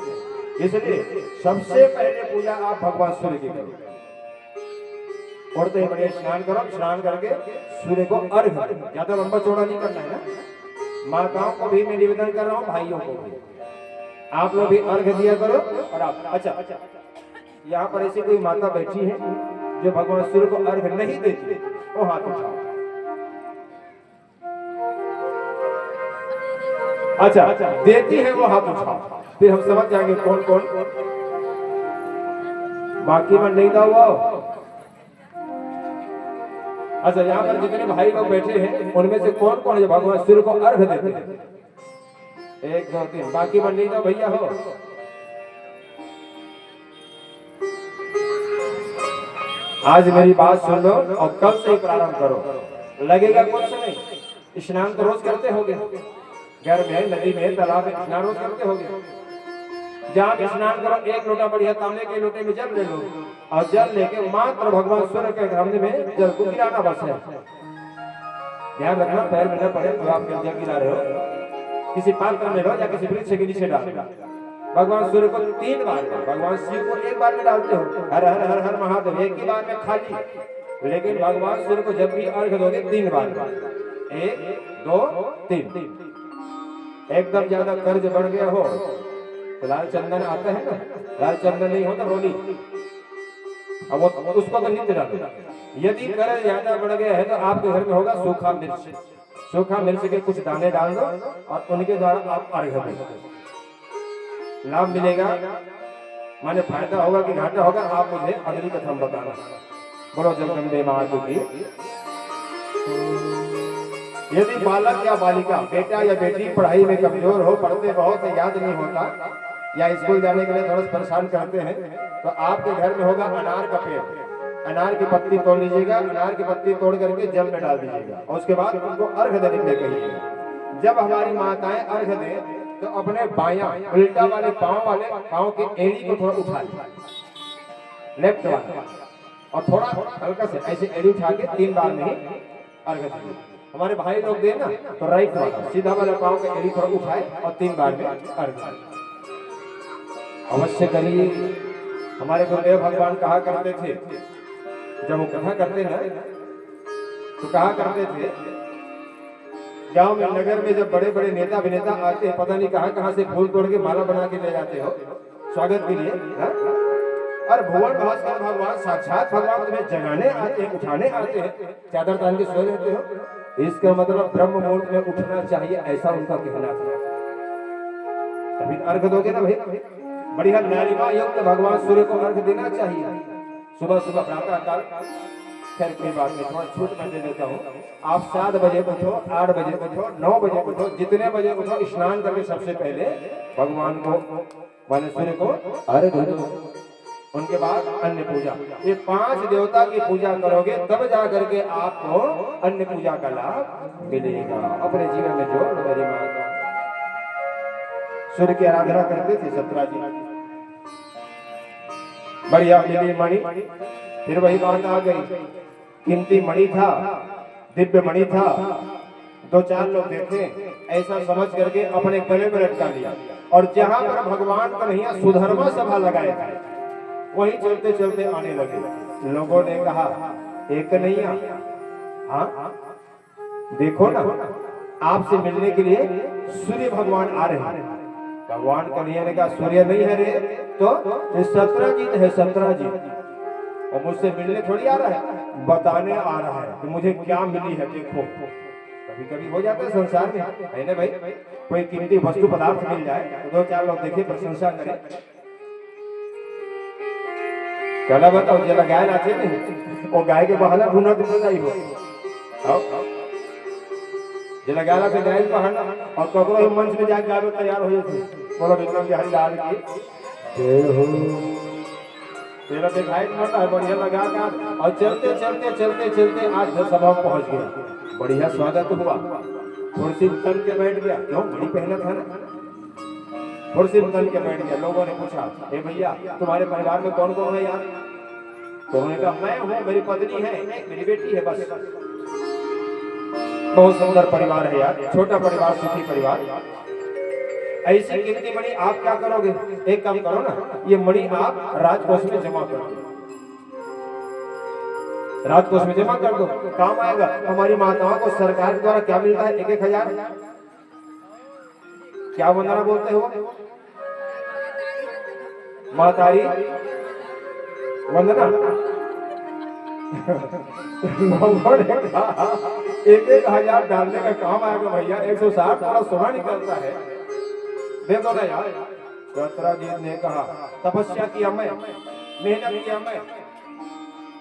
इसलिए सबसे पहले पूजा आप भगवान सूर्य की करो। उड़ते ही बड़े स्नान करो, स्नान करके सूर्य को अर्घ, ज्यादा लंबा चौड़ा नहीं करना है ना। माताओं को भी मैं निवेदन कर रहा हूँ, भाइयों को भी, आप लोग भी अर्घ दिया करो। और आप अच्छा, यहाँ पर ऐसी कोई माता बैठी है जो भगवान सूर्य को अर्घ नहीं देती, वो हाथ उठाओ। अच्छा, देती है वो हाथ उठाओ, फिर हम समझ जाएंगे कौन कौन। बाकी में नहीं था वो। अच्छा, यहाँ पर जितने भाई लोग बैठे हैं उनमें से कौन कौन जो भगवान सूर्य को अर्घ देते हैं? 1 2 3, बाकी में नहीं था भैया हो। आज मेरी बात सुन लो और कल से ही प्रारंभ करो। लगेगा कुछ नहीं। स्नान तो रोज करते होगे, घर में, नदी में, तालाब में स्नान रोज करते होगे। जहाँ भी स्नान करो, 1 लोटा बढ़िया तांबे के लोटे में जल ले लो, और जल लेके मात्र भगवान सूर्य के सामने में जल को गिराना बस है। ध्यान रखना पैर में न पड़े तो आप जल गिरा रहे हो, किसी पात्र में लो या किसी वृक्ष के नीचे डाल। भगवान सूर्य को 3 बार, भगवान शिव को 1 बार में डालते हो, हर हर हर हर महादेव, 1 ही बार में खाली। लेकिन भगवान सूर्य को जब भी अर्घ दोगे 3 बार, 1 2 3। एकदम ज्यादा कर्ज बढ़ गया हो तो लाल चंदन आता है ना, लाल चंदन नहीं होता रोली, अब वो उसको तो नीचे डालो। यदि कर्ज ज्यादा बढ़ गया है तो आपके घर में होगा सूखा मिर्च। सूखा मिर्च के कुछ दाने डाल दो और उनके द्वारा आप अर्घ दो। लाभ मिलेगा, माने फायदा होगा कि घाटा होगा, आप मुझे अगली कथा में बताना। बोलो जगदम्बे मां की। यदि बालक या बालिका, बेटा या बेटी पढ़ाई में कमजोर हो, पढ़ते बहुत है, याद नहीं होता, या स्कूल जाने के लिए थोड़ा परेशान करते हैं, तो आपके घर में होगा अनार का पेड़। अनार की पत्ती तोड़ लीजिएगा, अनार की पत्ती तोड़ करके जल में डाल दीजिएगा, और उसके बाद उनको अर्घ देने के लिए कहिएगा। जब हमारी माताएं अर्घ दें तो अपने बायां उल्टा वाले पांव के एड़ी को थोड़ा उठा लें, लेफ्ट वाला, और थोड़ा हल्का से ऐसे एड़ी उठा के 3 बार में ही अर्घ दें। हमारे भाई लोग दे ना तो राइट वाला सीधा वाला पांव के एड़ी थोड़ा उठाए और 3 बार में अर्घ अवश्य करिए। हमारे गुरुदेव भगवान कहा करते थे, जब वो कथा करते ना तो कहा करते थे, गांव में, नगर में जब बड़े बड़े नेता अभिनेता आते हैं, पता नहीं कहां से फूल तोड़ के माला बना के ले जाते हो स्वागत के लिए, और भुवन भास्कर भगवान, साक्षात भगवान तुम्हें जगाने आते हैं, उठाने आते हैं, चादर तान के सो रहते हो। इसका मतलब ब्रह्म मुहूर्त में उठना चाहिए, ऐसा उनका कहना था। तभी अर्घ दोगे ना भाई, बढ़िया लालिमा युक्त भगवान सूर्य को अर्घ देना चाहिए सुबह सुबह प्रातः काल। खैर कोई बात नहीं, थोड़ा छूट मैं दे देता हूँ। आप 7 बजे उठो, 8 बजे उठो, 9 बजे उठो, जितने बजे उठो, स्नान करके सबसे पहले भगवान को माने सूर्य को अर्घ दो। उनके बाद अन्य पूजा, ये 5 देवता की पूजा करोगे तब जा करके आपको अन्य पूजा का लाभ मिलेगा। अपने जीवन में जोड़ लो मेरी माता। सूर्य की आराधना करते थे सत्रा जी, बढ़िया मिली मणि। फिर वही बात आ गई, कीमती मणि था, दिव्य मणि था। 2-4 लोग देखे, ऐसा समझ करके अपने गले में लटका लिया। और जहां पर भगवान कन्हैया सुधर्मा सभा लगाए थे वहीं चलते चलते आने लगे। लोगों ने कहा, एक कन्हैया, हाँ देखो ना, आपसे मिलने के लिए सूर्य भगवान आ रहे हैं। भगवान कन्हैया ने कहा, सूर्य नहीं है रे, तो सत्राजीत है, सत्राजीत। और मुझसे मिलने थोड़ी आ रहा है, बताने आ रहा है कि मुझे क्या मिली है। देखो कभी कभी हो जाता है संसार में, है ना भाई, कोई कीमती वस्तु पदार्थ मिल जाए तो 2-4 लोग देखे, प्रशंसा करें। चला बताओ, जला गाय नाचे नहीं, वो गाय के बहाना ढूंढना ढूंढना ही हो। जला गाय से गाय के बहाना, और ककरो मंच में जाके गावे तैयार हो जाते, बोलो विक्रम बिहारी लाल की जय हो। तेरा दिखाई पड़ता है, बढ़िया लगा का। और चलते चलते चलते चलते आज सभा पहुंच गया। बढ़िया स्वागत हुआ, कुर्सी तन के बैठ गया। क्यों, घड़ी पहना था ना, कुर्सी तन के बैठ गया। लोगों ने पूछा, ए भैया तुम्हारे परिवार में कौन कौन है यार? तो उन्होंने कहा, मैं हूँ, मेरी पत्नी है, मेरी बेटी है, बस। बहुत सुंदर परिवार है यार, छोटा परिवार, सुखी परिवार। ऐसी कीमती मणि आप क्या करोगे? एक काम करो ना, ये मणि आप राजकोष में जमा कर दो, राजकोष में जमा कर दो, काम आएगा। हमारी माताओं को सरकार के द्वारा क्या मिलता है? 1-1 हजार। क्या वंदना बोलते हो? मातारी वंदना। 1-1 हजार डालने का काम आएगा भैया। 160 थोड़ा सोना निकलता है, दे दो ना यार। सत्राजीत ने कहा, तपस्या किया मैं, मेहनत किया मैं,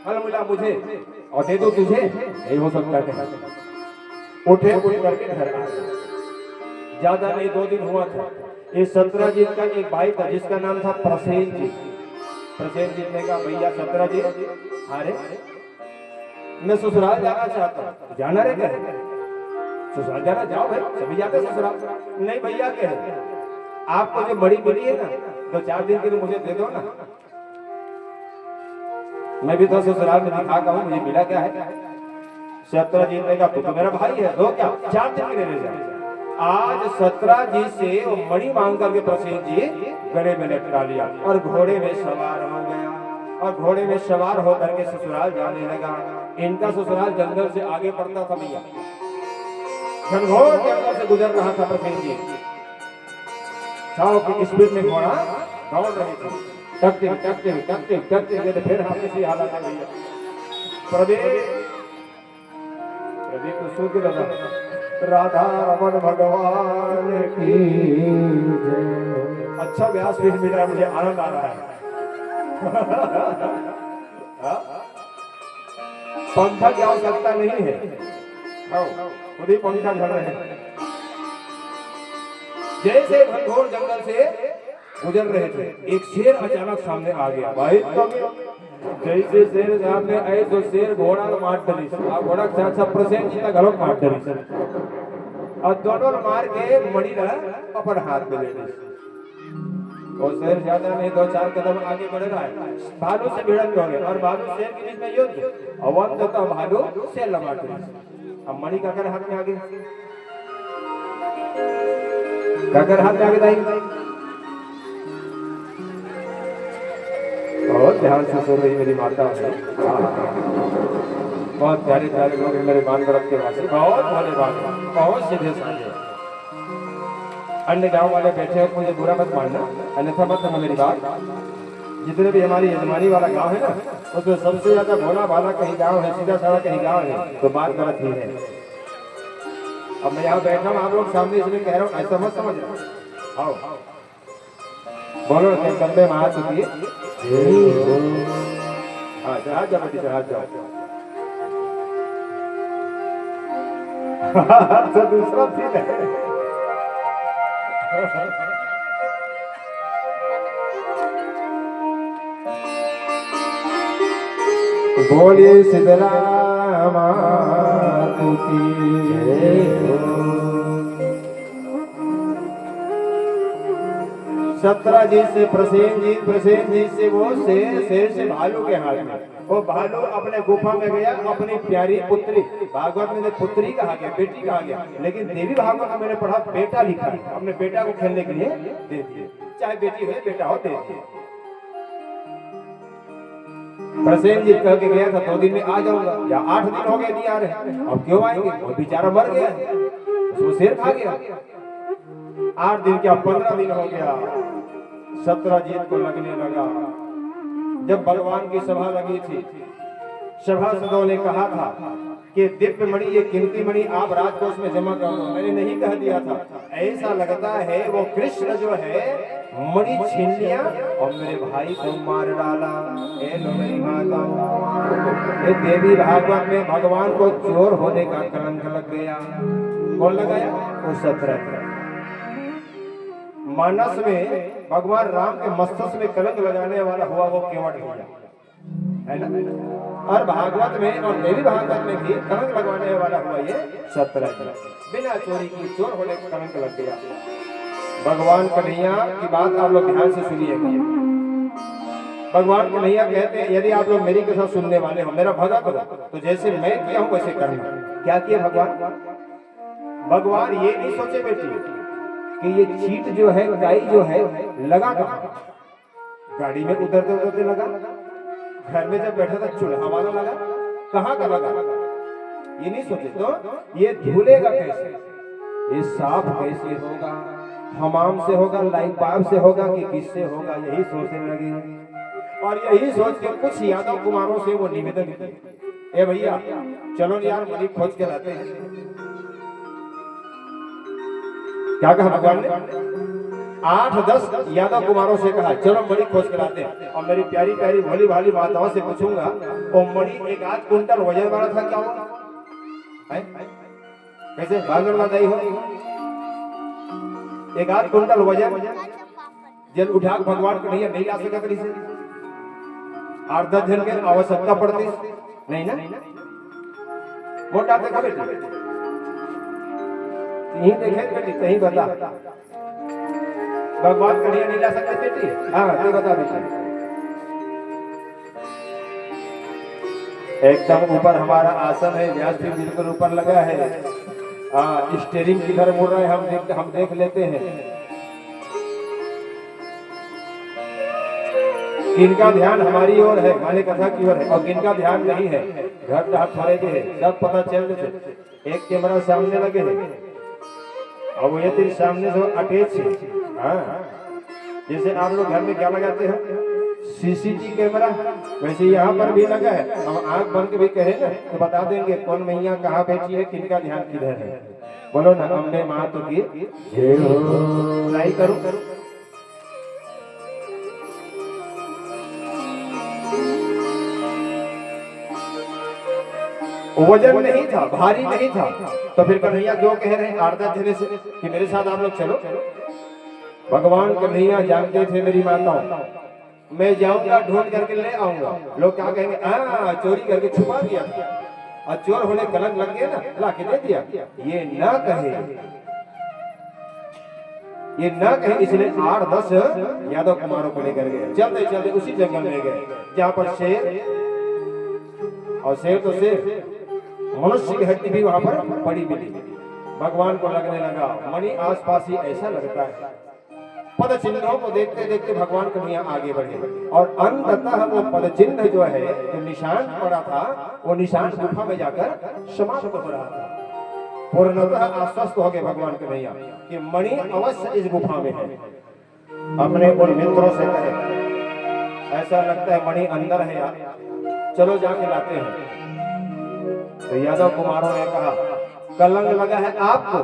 फल मिला मुझे, और दे दो तुझे? नहीं हो सकता है। उठे, उठ करके घर आ गए। ज्यादा नहीं, 2 दिन हुआ था। ये सत्राजीत का एक भाई था जिसका नाम था प्रसेनजीत। प्रसेनजीत ने कहा, भैया सत्राजीत, अरे मैं ससुराल जाना चाहता हूँ। जाना रे? क्या ससुराल जाना? जाओ भाई, सभी जाते ससुराल। नहीं भैया, कह आपको जो बड़ी मिली है ना, 2-4 दिन के लिए मुझे दे दो ना, मैं भी तो ससुराल में दिखा का हूँ, मुझे मिला क्या है? सत्राजीत ने कहा, तो मेरा भाई है, दो क्या, 4 दिन के लिए ले जाए। आज सत्राजीत से वो मणि मांग करके प्रसेनजीत गले में लटका लिया और घोड़े में सवार हो गया। और घोड़े में सवार होकर के ससुराल जाने लगा। इनका ससुराल जंगल से आगे पड़ता था भैया, घनघोर जंगल से गुजर रहा था प्रसेनजीत। 100 की स्पीड में घोड़ा दौड़ रही थी, टकते टकते टकते टकते गए। फिर हमने सी हालत है भैया। प्रदीप प्रदीप तो सूख रहा। राधा रमन भगवान की जय। अच्छा व्यास पीठ मिल रहा है, मुझे आनंद आ रहा है। पंखा की आवश्यकता नहीं है, खुद ही पंखा झड़ रहे हैं। जैसे घनघोर जंगल से गुजर रहे थे, एक शेर अचानक सामने आ गया। भाई जैसे शेर सामने आए तो शेर घोड़ा मार डली, घोड़ा साथ प्रसेनजीत का गलों मार डली, और दोनों मार के मणि अपन हाथ में ले ली। और शेर ज्यादा नहीं, 2-4 कदम आगे बढ़ रहा है। भालू से भिड़ंत हो गए, और भालू शेर के बीच में युद्ध। अवंत तो भालू शेर लमाट गई। अब मणि काकर हाथ में आ गया, काकर हाथ में आ गया। बहुत ध्यान से सुन रही मेरी माता है। बहुत प्यारे प्यारे लोग मेरे मान व्रत के वासी, बहुत भोले बाबा, बहुत सीधे साधे। अन्य गांव वाले बैठे हैं, मुझे बुरा मत मानना, अन्यथा मत समझ मेरी बात। जितने भी हमारी यजमानी वाला गांव है ना, उसमें सबसे ज्यादा भोला भाला कहीं गांव है, सीधा साधा कहीं गांव है, तो बात गलत ही है। अब मैं यहाँ बैठा हूँ आप लोग सामने, इसलिए कह रहा हूँ, ऐसा मत समझ। आओ बोलो कंबे महासती हाँ जहाज जाओ बेटी जहाज जाओ तो दूसरा सीन है बोलिए सिद्धरामातु की जय हो। 17 जी से प्रसेन जी से वो शेर से भालू के हाथ में। वो भालू अपने गुफा में गया, अपनी प्यारी पुत्री, भागवत में पुत्री कहा गया, बेटी कहा गया, लेकिन देवी भागवत में मैंने पढ़ा बेटा लिखा है। अपने बेटा को खेलने के लिए दे दिए, चाहे बेटी हो बेटा हो दे दिए। प्रसेनजीत कह के गया था 2 दिन में आ जाऊंगा, या 8 दिन हो गए नहीं आ रहे, अब क्यों आएंगे? और बेचारा मर गया, उसको शेर खा गया। 8 दिन क्या 15 दिन हो गया। 17 जीत को लगने लगा। जब भगवान की सभा लगी थी, सभासदों ने कहा था कि दिव्य मणि, ये कीमती मणि आप राजकोष में जमा कर दो। मैंने नहीं कह दिया था, ऐसा लगता है वो कृष्ण जो है मणि छीन लिया और मेरे भाई को मार डाला। ए लो मेरी माताओं, ये देवी भागवत में भगवान को चोर होने का कलंक लग गया। कौन लगाया? वो 17। मानस में भगवान राम के मस्तक में कलंक लगाने वाला हुआ वो केवट भैया, है ना? और भागवत में और देवी भागवत में भी कलंक लगवाने वाला हुआ ये 17। बिना चोरी की चोर होने का कलंक लग गया। भगवान कन्हैया की बात आप लोग ध्यान से सुनिएगा। भगवान कन्हैया कहते हैं यदि आप लोग मेरी कथा सुनने वाले हो, मेरा भगत हो, तो जैसे मैं किया हूं वैसे करना। क्या किया भगवान? भगवान ये नहीं सोचे बेटी कि ये चीट जो है, गाय जो है, लगा कहाँ? गाड़ी में उतरते उतरते लगा, घर में जब बैठा था चूल्हा वाला लगा, कहाँ का लगा? ये नहीं सोचे। तो ये धुलेगा कैसे? ये साफ कैसे होगा? हमाम से होगा, लाइट पाइप से होगा कि किससे होगा? यही सोचने लगे। और यही सोच के कुछ यादव कुमारों से वो निवेदन किए, ए भैया चलो यार मणि खोज के लाते हैं। क्या कहा भगवान ने? 8-10 यादव कुमारों से कहा चलो मणि खोज के लाते हैं। और मेरी प्यारी प्यारी भोली भाली माताओं से पूछूंगा, वो मणि 1-8 कुंटल वजन वाला था क्या? कैसे भागल बताई हो? 1-8 कुंटल वजन जल उठा भगवान को नहीं ला सका करी से। 8-10 जन के आवश्यकता पड़ती नहीं ना। मोटा देखा बेटी, यही देखे बेटी, कहीं बता भगवान कन्हैया नहीं ला सकते बेटी? हाँ तो बता बेटी। एकदम ऊपर हमारा आसन है, व्यास भी बिल्कुल ऊपर लगा है। स्टीयरिंग किधर मुड़ रहा है हम देख लेते हैं। किनका ध्यान हमारी ओर है, माने कथा की ओर है, और किनका ध्यान नहीं है, घर जहाँ थोड़े भी है, सब पता चल रहे। एक कैमरा सामने लगे है और वो ये तेरे सामने से अटैच है। हाँ, जैसे आप लोग घर में क्या लगाते हो? सीसीटीवी कैमरा, वैसे यहाँ पर भी लगा है। हम आंख बंद के भी कहे ना तो बता देंगे कौन मैया कहाँ बैठी है, किनका ध्यान किधर है। बोलो ना अम्बे माता की जय हो। ट्राई करो। वजन नहीं था, भारी नहीं था, तो फिर कन्हैया क्यों कह रहे हैं 8-10 जने से कि मेरे साथ आप लोग चलो? भगवान कन्हैया जानते थे मेरी माताओं, मैं जाऊंगा ढूंढ करके ले आऊंगा। लोग क्या कहेंगे? चोरी करके छुपा दिया और चोर होने कलंक लग गया ना, ला के दे दिया। ये ना कहे, ये ना कहे, इसलिए 8-10 यादव कुमारों को लेकर गए। चलते चलते उसी जंगल में गए जहाँ पर शेर, और शेर तो शेर, मनुष्य की हड्डी भी वहां पर पड़ी मिली। भगवान को लगने लगा मणि आसपास ही ऐसा लगता है। पद चिन्हों को देखते देखते भगवान कन्हैया आगे बढ़े और अंततः वो पद चिन्ह जो है, जो निशान पड़ा था, वो निशान गुफा में जाकर समाप्त हो रहा था। पूर्णतः आश्वस्त हो गए भगवान कन्हैया कि मणि अवश्य इस गुफा में है। अपने उन मित्रों से कहे ऐसा लगता है मणि अंदर है यार, चलो जाके लाते हैं। तो यादव कुमारों ने कहा कलंक लगा है आपको,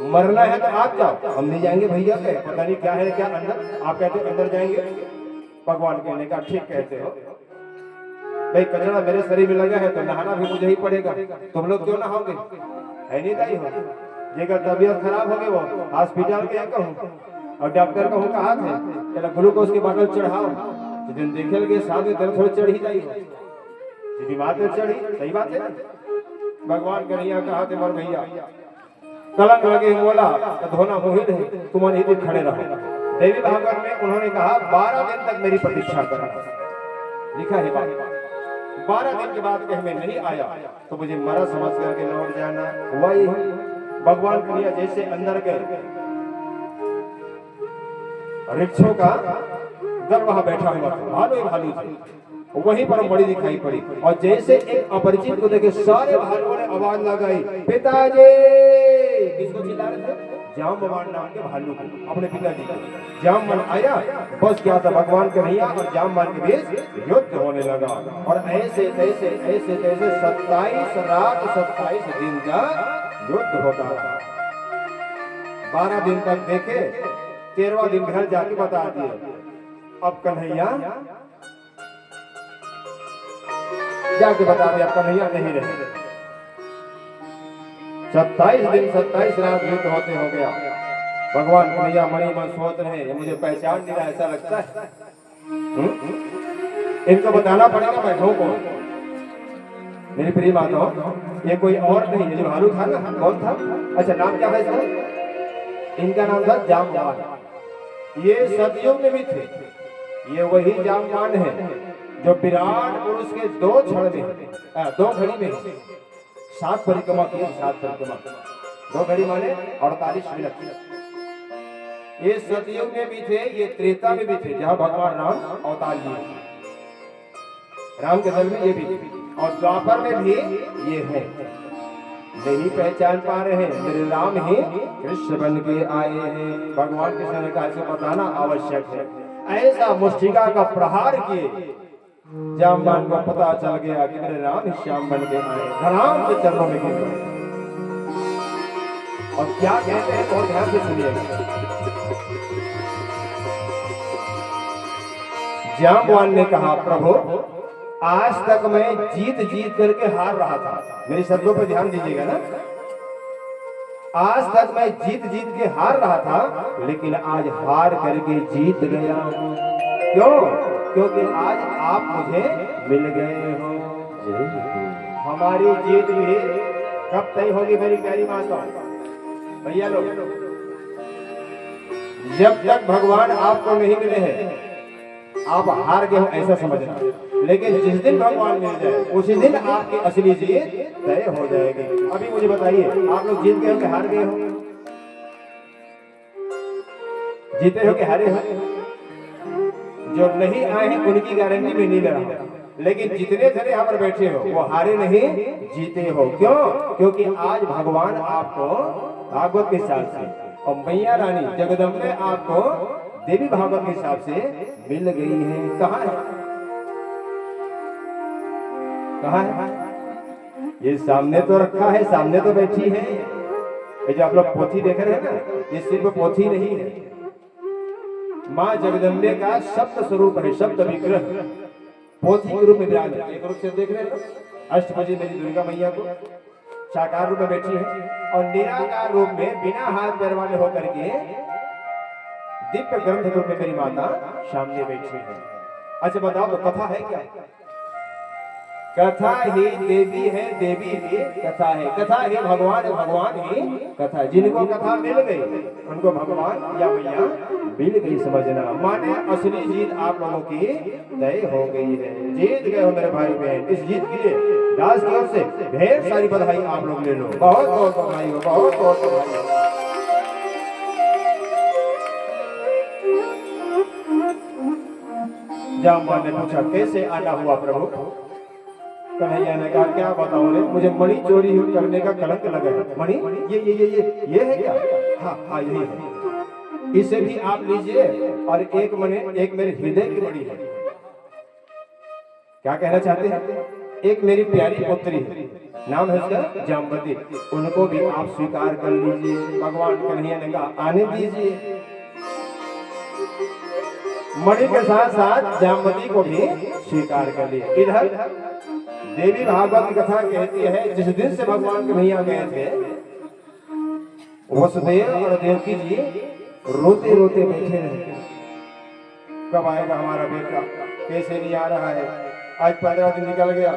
मरना है तो आप जाओ, हम नहीं जाएंगे भैया के, पता नहीं क्या है क्या अंदर। आप कहते अंदर जाएंगे, भगवान कहने का ठीक कहते हो भाई, कचरा मेरे शरीर में लगा है तो नहाना भी मुझे ही पड़ेगा, तुम लोग क्यों नहाओगे? है नहीं दाई हो, जेकर तबीयत खराब हो गई वो हॉस्पिटल के कहूँ और डॉक्टर कहूँ का हाथ है चला ग्लूकोज की बोतल चढ़ाओ, जिन देखे लगे साथ में तेरे थोड़ी चढ़ी जाई हो, बीमार तो चढ़ी, सही बात है। भगवान कन्हैया कहा थे मर भैया कलंक लगे बोला तो धोना हो ही नहीं, तुम नहीं खड़े रहो। देवी भागवत में उन्होंने कहा 12 दिन तक मेरी प्रतीक्षा करना, लिखा है बात। 12 दिन के बाद कहीं मैं नहीं आया तो मुझे मरा समझ करके लौट जाना। हुआ ही भगवान कन्हैया जैसे अंदर गए, वृक्षों का दर वहां बैठा हुआ था, भालू ही भालू थे, वहीं पर बड़ी दिखाई पड़ी और जैसे एक अपरिचित को देखे सारे भालुओं ने आवाज लगाई, पिताजी। किसको चिल्ला रहे थे? जाम्बवान नाम के भालू को, अपने पिताजी को। जाम्बवान आया, बस क्या था भगवान कन्हैया और जाम्बवान के बीच युद्ध होने लगा और ऐसे तैसे 27 रात 27 दिन का युद्ध होता रहा। 12 दिन तक देखे, 13वां दिन घर जाके बता दिए अब कन्हैया जाके बता दिया कन्हैया नहीं रहे। 27 दिन 27 रात युद्ध होते हो गया। भगवान कन्हैया मनी मन सोच रहे हैं मुझे पहचान नहीं रहा, ऐसा लगता है इनको बताना पड़ेगा मैं हूं कौन। मेरी प्रिय माताओं, ये कोई और नहीं, ये जो भालू था ना, कौन था? अच्छा नाम क्या है इसका? इनका नाम था जाम्बवान। ये सतयुग में भी थे, ये वही जाम्बवान है जो विराट पुरुष के 2 क्षण में 2 घड़ी में 7 परिक्रमा की। 7 परिक्रमा 2 घड़ी माने 48 मिनट। ये सतयुग में भी थे, ये त्रेता में भी थे जहां भगवान राम अवतार लिए, राम के दल में ये भी थे और द्वापर में भी ये है। नहीं पहचान पा रहे हैं, मेरे राम ही कृष्ण बन के आए हैं। भगवान कृष्ण ने कहा इसे बताना आवश्यक है। ऐसा मुष्टिका का प्रहार किए, जाम्बवान को पता चल गया कि मेरे राम ही श्याम बन के आए, धड़ाम से चरणों में गिर गए। और क्या कहते हैं बहुत ध्यान से सुनिएगा। जाम्बवान ने कहा प्रभु आज तक मैं जीत जीत करके हार रहा था, मेरे शब्दों पर ध्यान दीजिएगा ना। आज तक मैं जीत जीत के हार रहा था, लेकिन आज हार करके जीत गया हूं। क्यों? क्योंकि आज आप मुझे मिल गए हो। हमारी जीत भी कब तय होगी मेरी प्यारी माता? भैया लोग, जब तक भगवान आपको नहीं मिले हैं आप हार गए हो ऐसा समझना, लेकिन जिस दिन भगवान मिल जाए उसी दिन आपकी असली जीत तय हो जाएगी। अभी मुझे बताइए, आप लोग जीत गए हो कि हार गए हो? जीते हो कि हारे हो? जो नहीं आए हैं उनकी गारंटी में नहीं ले रहा, लेकिन जितने जने यहाँ पर बैठे हो वो हारे नहीं जीते हो। क्यों? क्योंकि आज भगवान आपको भागवत के हिसाब से और मैया रानी जगदम्बे आपको देवी भागवत के हिसाब से मिल गई है। कहाँ है? कहाँ है? ये सामने तो रखा है, सामने तो बैठी है। ये जो आप लोग पोथी देख रहे हैं ना, ये सिर्फ पोथी नहीं है, माँ जगदम्बे का शब्द स्वरूप है, शब्द विग्रह पोथी के रूप में विराज है। एक रूप से देख रहे हैं, अष्टभुजी मेरी दुर्गा मैया को साकार रूप में बैठी है और निराकार रूप में बिना हाथ पैर वाले होकर के दिव्य ग्रंथ रूप में मेरी माता सामने बैठी है। अच्छा बताओ तो कथा है क्या? कथा ही देवी है, देवी ही कथा है, कथा ही भगवान है, भगवान ही कथा। जिनको कथा मिल गई उनको भगवान या मैया मिल गई समझना। माने असली जीत आप लोगों की तय हो गई है, जीत गए हो मेरे भाई बहन। इस जीत के लिए दास की ओर से ढेर सारी बधाई आप लोग ले लो, बहुत बहुत बधाई हो, बहुत बहुत बधाई हो। जाम्बवान ने पूछा कैसे आना हुआ प्रभु? कन्हैया ने कहा क्या बताऊं रे, मुझे मणि चोरी करने का कलंक लगा है। मणि ये है क्या? हाँ हाँ यही है, इसे भी आप लीजिए और एक मेरे हृदय की मणि है। क्या कहना चाहते हैं? एक मेरी प्यारी पुत्री है, नाम है उसका जामवती। उनको भी आप स्वीकार कर लीजिए। भगवान कन्हैया ने कहा आने दीजिए। मणि के साथ साथ जामवती को भी स्वीकार कर लिया। इधर देवी भागवत की कथा कहती है जिस दिन से भगवान कन्हैया गए थे, वसुदेव और देवकी जी रोते रोते बैठे रहे। कब आएगा हमारा बेटा, कैसे नहीं आ रहा है। आज 15 दिन निकल गया,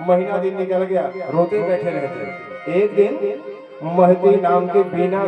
महीना दिन निकल गया, रोते बैठे रहते। एक दिन महती नाम के बीना